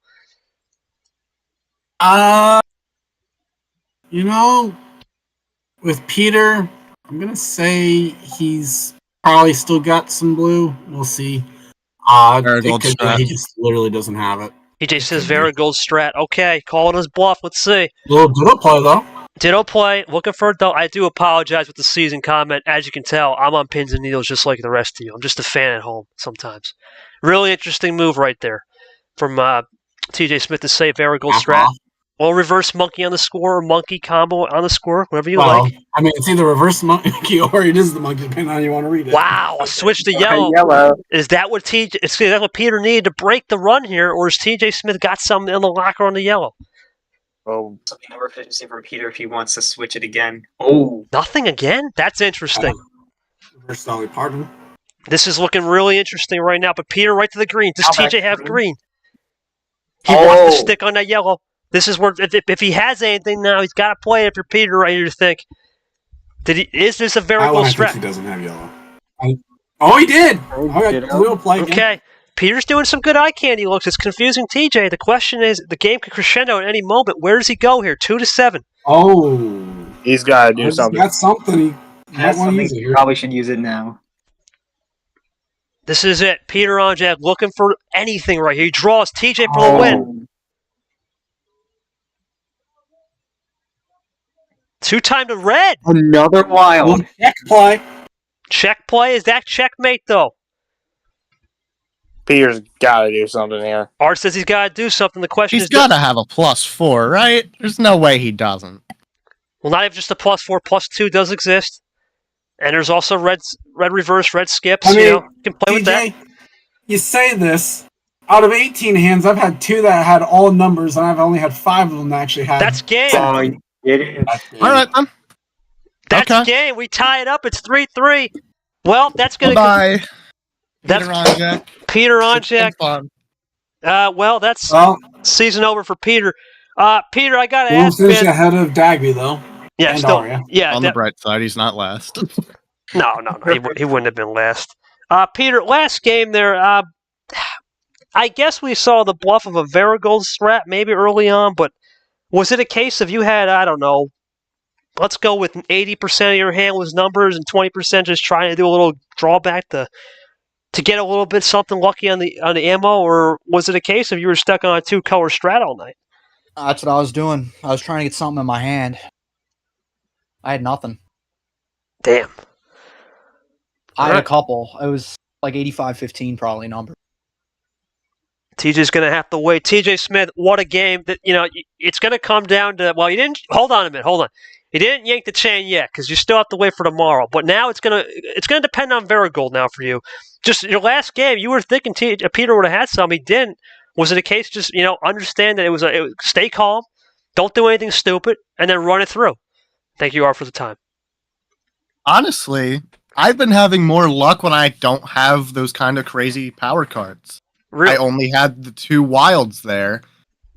F: With Peter, I'm gonna say he's probably still got some blue. We'll see.
E: Varigold strat.
F: He just literally doesn't have it.
A: He just says Varigold strat. Okay, calling his bluff. Let's see.
F: Little ditto play though.
A: Ditto play. Looking for it though. I do apologize with the season comment. As you can tell, I'm on pins and needles just like the rest of you. I'm just a fan at home sometimes. Really interesting move right there from TJ Smith to say Varigold strat. Or reverse monkey on the score, or monkey combo on the score, whatever you like.
F: I mean, it's either reverse monkey or it is the monkey, depending on how you want to read it.
A: Wow, a switch to yellow. Is that what Peter needed to break the run here, or has TJ Smith got something in the locker on the yellow?
B: Oh,
C: Something more efficiency for Peter if he wants to switch it again. Oh.
A: Nothing again? That's interesting.
F: Reverse dolly, pardon.
A: This is looking really interesting right now, but Peter right to the green. Does TJ have green? He
C: Oh.
A: wants to stick on that yellow. This is where, if he has anything now, he's got to play it for Peter right here to think. Is this a Varigold
F: I think
A: strat?
F: he doesn't have yellow. He did! We'll play again.
A: Okay. Peter's doing some good eye candy looks. It's confusing TJ. The question is, the game could crescendo at any moment. Where does he go here? 2-7.
F: Oh.
B: he's got to do something.
F: That's something.
C: That's something he probably should use it now.
A: This is it. Peter Onjack looking for anything right here. He draws TJ for the win. 2-time to red.
C: Another wild.
F: Check play.
A: Check play. Is that checkmate, though?
B: Peter's got to do something here.
A: Art says he's got to do something. The question
E: He's
A: is...
E: got to have a +4, right? There's no way he doesn't.
A: Well, not even just a +4. +2 does exist. And there's also red reverse, red skips. You can play with that.
F: You say this. Out of 18 hands, I've had 2 that had all numbers, and I've only had 5 of them that actually had...
A: That's game.
C: It is.
E: All right, then.
A: That's game. We tie it up. It's 3-3. Well, that's going to...
E: Bye.
A: That's
E: Peter Onjack.
A: Peter Onjack.
E: Fun.
A: Well, that's season over for Peter. Peter, I gotta
F: We'll
A: ask,
F: finish
A: man.
F: ahead of Dagby though.
A: Yeah,
F: and
A: still,
F: Arya.
A: yeah.
E: On the bright side, he's not last.
A: No, he wouldn't have been last. Peter, last game there. I guess we saw the bluff of a Varigold strat maybe early on, but was it a case of you had, I don't know, let's go with 80% of your hand was numbers and 20% just trying to do a little drawback to get a little bit something lucky on the ammo, or was it a case of you were stuck on a 2-color strat all night?
D: That's what I was doing. I was trying to get something in my hand. I had nothing.
A: Damn.
D: I had a couple. It was like 85-15 probably number.
A: TJ's going to have to wait. TJ Smith, what a game. That it's going to come down to, well, you didn't, hold on a minute, hold on. You didn't yank the chain yet because you still have to wait for tomorrow. But now it's going to depend on Varigold now for you. Just your last game, you were thinking Peter would have had some. He didn't. Was it a case just, understand that it was stay calm, don't do anything stupid, and then run it through? Thank you, Art, for the time.
E: Honestly, I've been having more luck when I don't have those kind of crazy power cards.
A: Really?
E: I only had the 2 wilds there.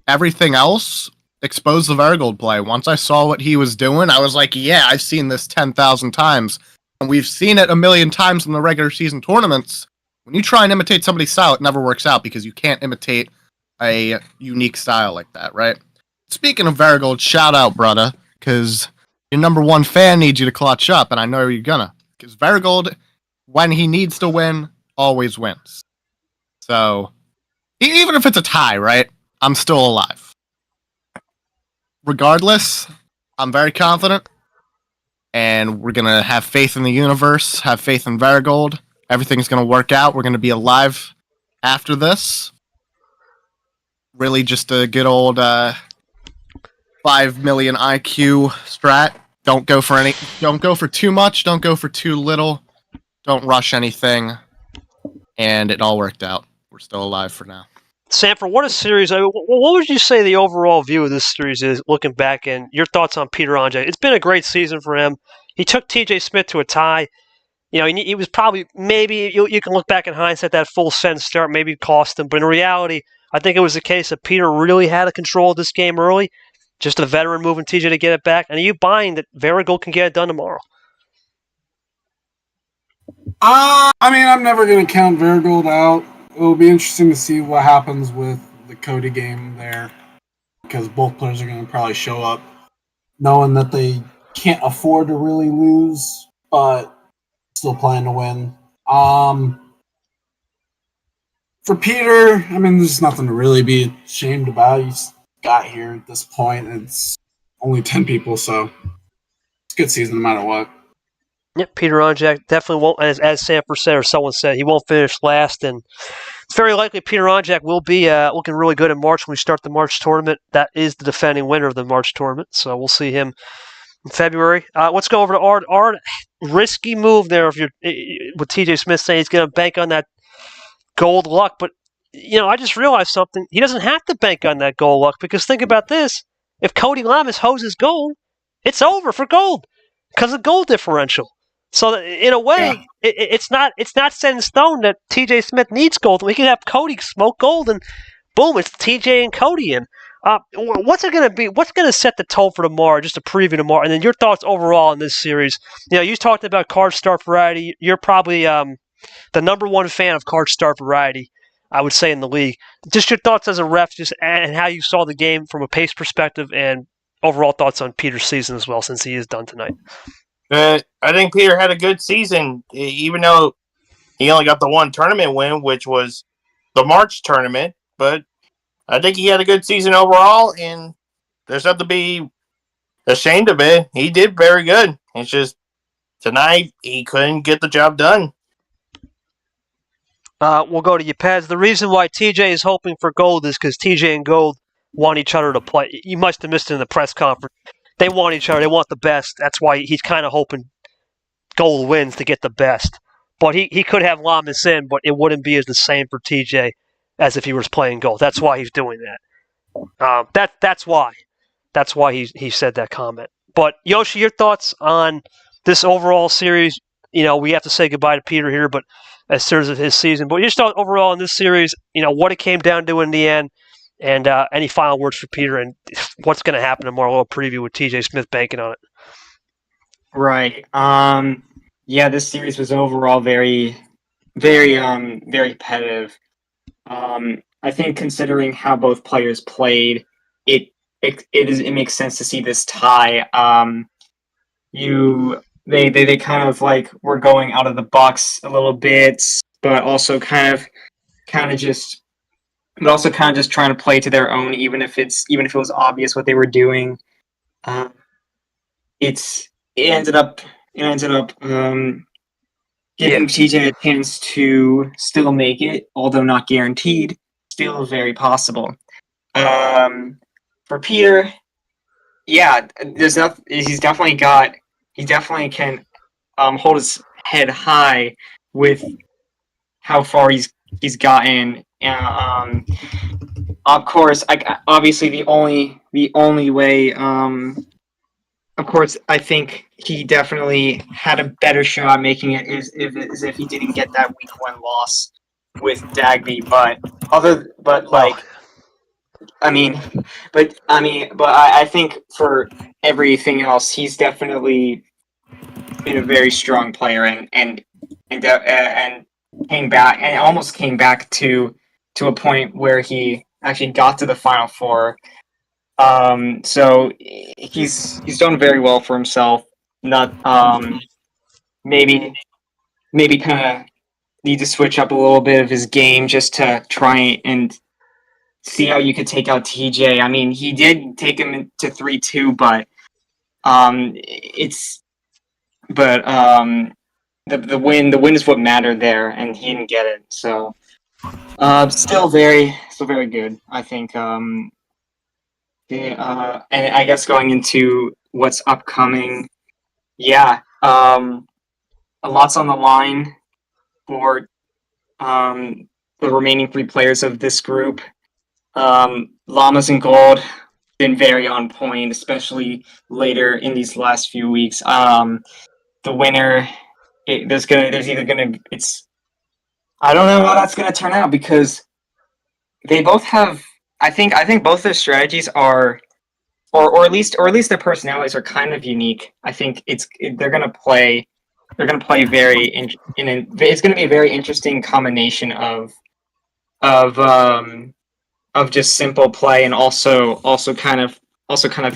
E: Everything else exposed the Varigold play. Once I saw what he was doing, I was like, yeah, I've seen this 10,000 times. And we've seen it a million times in the regular season tournaments. When you try and imitate somebody's style, it never works out because you can't imitate a unique style like that, right? Speaking of Varigold, shout out, brother, because your number 1 fan needs you to clutch up, and I know you're gonna. Because Varigold, when he needs to win, always wins. So, even if it's a tie, right? I'm still alive. Regardless, I'm very confident. And we're going to have faith in the universe, have faith in Varigold. Everything's going to work out. We're going to be alive after this. Really just a good old 5 million IQ strat. Don't go for too much. Don't go for too little. Don't rush anything. And it all worked out. We're still alive for now.
A: Sanford, what a series. What would you say the overall view of this series is, looking back, and your thoughts on Peter Onjack? It's been a great season for him. He took TJ Smith to a tie. He was probably, maybe, you can look back in hindsight, that full send start maybe cost him. But in reality, I think it was a case that Peter really had a control of this game early. Just a veteran moving TJ to get it back. And are you buying that Varigold can get it done tomorrow?
F: I'm never going to count Varigold out. It'll be interesting to see what happens with the Cody game there, because both players are going to probably show up knowing that they can't afford to really lose, but still plan to win. For Peter, there's nothing to really be ashamed about. He's got here at this point. It's only 10 people, so it's a good season no matter what.
A: Yep, Peter Onjack definitely won't, as Sanford said or someone said, he won't finish last, and it's very likely Peter Onjack will be looking really good in March when we start the March tournament. That is the defending winner of the March tournament, so we'll see him in February. Let's go over to Art. Art, risky move there if you're with TJ Smith saying he's going to bank on that gold luck, but I just realized something. He doesn't have to bank on that gold luck, because think about this: if Cody Llamas hoses gold, it's over for gold because of gold differential. So in a way, it's not set in stone that TJ Smith needs gold. We can have Cody smoke gold, and boom, it's TJ and Cody in. What's it going to be? What's going to set the tone for tomorrow? Just a preview tomorrow, and then your thoughts overall in this series. You talked about card start variety. You're probably the number 1 fan of card start variety, I would say, in the league. Just your thoughts as a ref, and how you saw the game from a pace perspective, and overall thoughts on Peter's season as well, since he is done tonight.
B: I think Peter had a good season, even though he only got the 1 tournament win, which was the March tournament. But I think he had a good season overall, and there's nothing to be ashamed of it. He did very good. It's just tonight he couldn't get the job done.
A: We'll go to you, Paz. The reason why TJ is hoping for gold is because TJ and Gold want each other to play. You must have missed it in the press conference. They want each other. They want the best. That's why he's kind of hoping Gold wins to get the best. But he could have Llamas in, but it wouldn't be as the same for TJ as if he was playing Gold. That's why he's doing that. That's why. That's why he said that comment. But Yoshi, your thoughts on this overall series? We have to say goodbye to Peter here, but as soon as his season. But your thoughts overall in this series, what it came down to in the end, And any final words for Peter and what's going to happen tomorrow? A little preview with TJ Smith banking on it.
C: Right. Yeah, this series was overall very competitive. I think considering how both players played, it makes sense to see this tie. They kind of like were going out of the box a little bit, but also kind of just trying to play to their own, even if it was obvious what they were doing. It ended up giving TJ a chance to still make it, although not guaranteed, still very possible. For Peter, yeah, he definitely can hold his head high with how far he's gotten. Of course, obviously the only way. Of course, I think he definitely had a better shot making it is if he didn't get that week 1 loss with Dagby. I think for everything else, he's definitely been a very strong player and almost came back to a point where he actually got to the Final Four. So he's done very well for himself. Not maybe kind of need to switch up a little bit of his game just to try and see how you could take out TJ. I mean, he did take him to 3-2, but the win is what mattered there, and he didn't get it. So still very good, I think. And I guess going into what's upcoming, yeah, a lot's on the line for the remaining 3 players of this group. Llamas and Gold been very on point, especially later in these last few weeks. The winner, I don't know how that's gonna turn out because they both have. I think both their strategies are, or at least their personalities are kind of unique. I think they're gonna play very it's gonna be a very interesting combination of just simple play and also kind of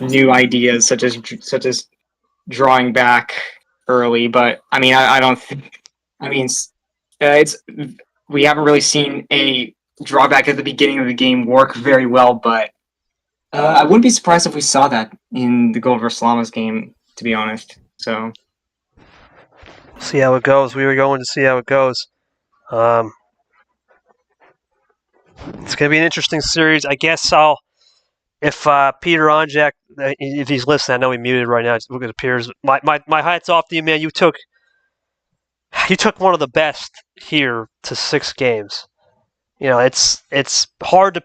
C: new ideas such as drawing back early. But I mean, I don't think. I mean, we haven't really seen a drawback at the beginning of the game work very well, but I wouldn't be surprised if we saw that in the Gold vs. Llamas game, to be honest. So
A: see how it goes. We were going to see how it goes. It's going to be an interesting series. I guess if Peter Onjack, if he's listening, I know he's muted right now. Look, it appears. My hat's off to you, man. You took one of the best here to 6 games. You know, it's hard to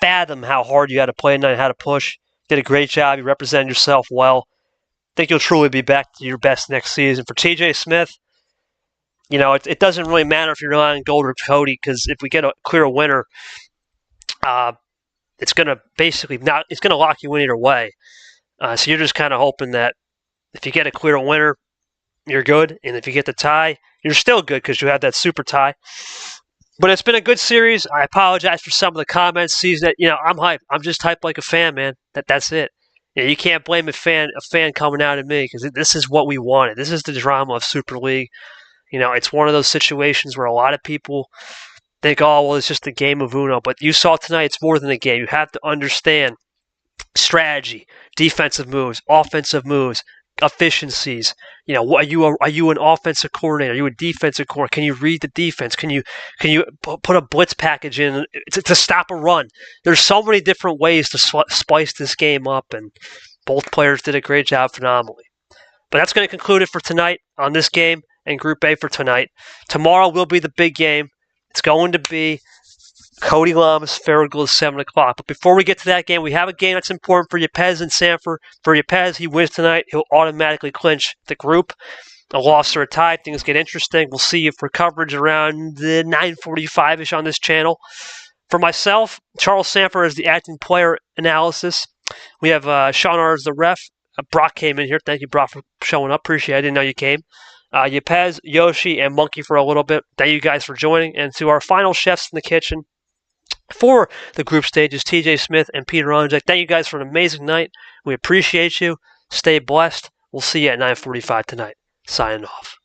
A: fathom how hard you had to play tonight, how to push. Did a great job. You represented yourself well. I think you'll truly be back to your best next season. For TJ Smith, you know, it doesn't really matter if you're relying on Gold or Cody, because if we get a clear winner, it's going to lock you in either way. So you're just kind of hoping that if you get a clear winner, you're good. And if you get the tie, you're still good because you have that super tie. But it's been a good series. I apologize for some of the comments. Season that, you know, I'm hyped. I'm just hyped like a fan, man. That's it. You know, you can't blame a fan coming out at me because this is what we wanted. This is the drama of Super League. You know, it's one of those situations where a lot of people think, oh, well, it's just a game of Uno. But you saw tonight, it's more than a game. You have to understand strategy, defensive moves, offensive moves, efficiencies. You know, are you an offensive coordinator? Are you a defensive coordinator? Can you read the defense? Can you put a blitz package in to stop a run? There's so many different ways to spice this game up, and both players did a great job phenomenally. But that's going to conclude it for tonight on this game and Group A for tonight. Tomorrow will be the big game. It's going to be Cody Llamas, Farragut at 7 o'clock. But before we get to that game, we have a game that's important for Yepez and Sanford. For Yepez, he wins tonight. He'll automatically clinch the group. A loss or a tie, things get interesting. We'll see you for coverage around 9:45-ish on this channel. For myself, Charles Sanford is the acting player analysis. We have Sean R. as the ref. Brock came in here. Thank you, Brock, for showing up. Appreciate it. I didn't know you came. Yepez, Yoshi, and Monkey for a little bit. Thank you guys for joining. And to our final chefs in the kitchen for the group stages, TJ Smith and Peter Onjack. Thank you guys for an amazing night. We appreciate you. Stay blessed. We'll see you at 9:45 tonight. Signing off.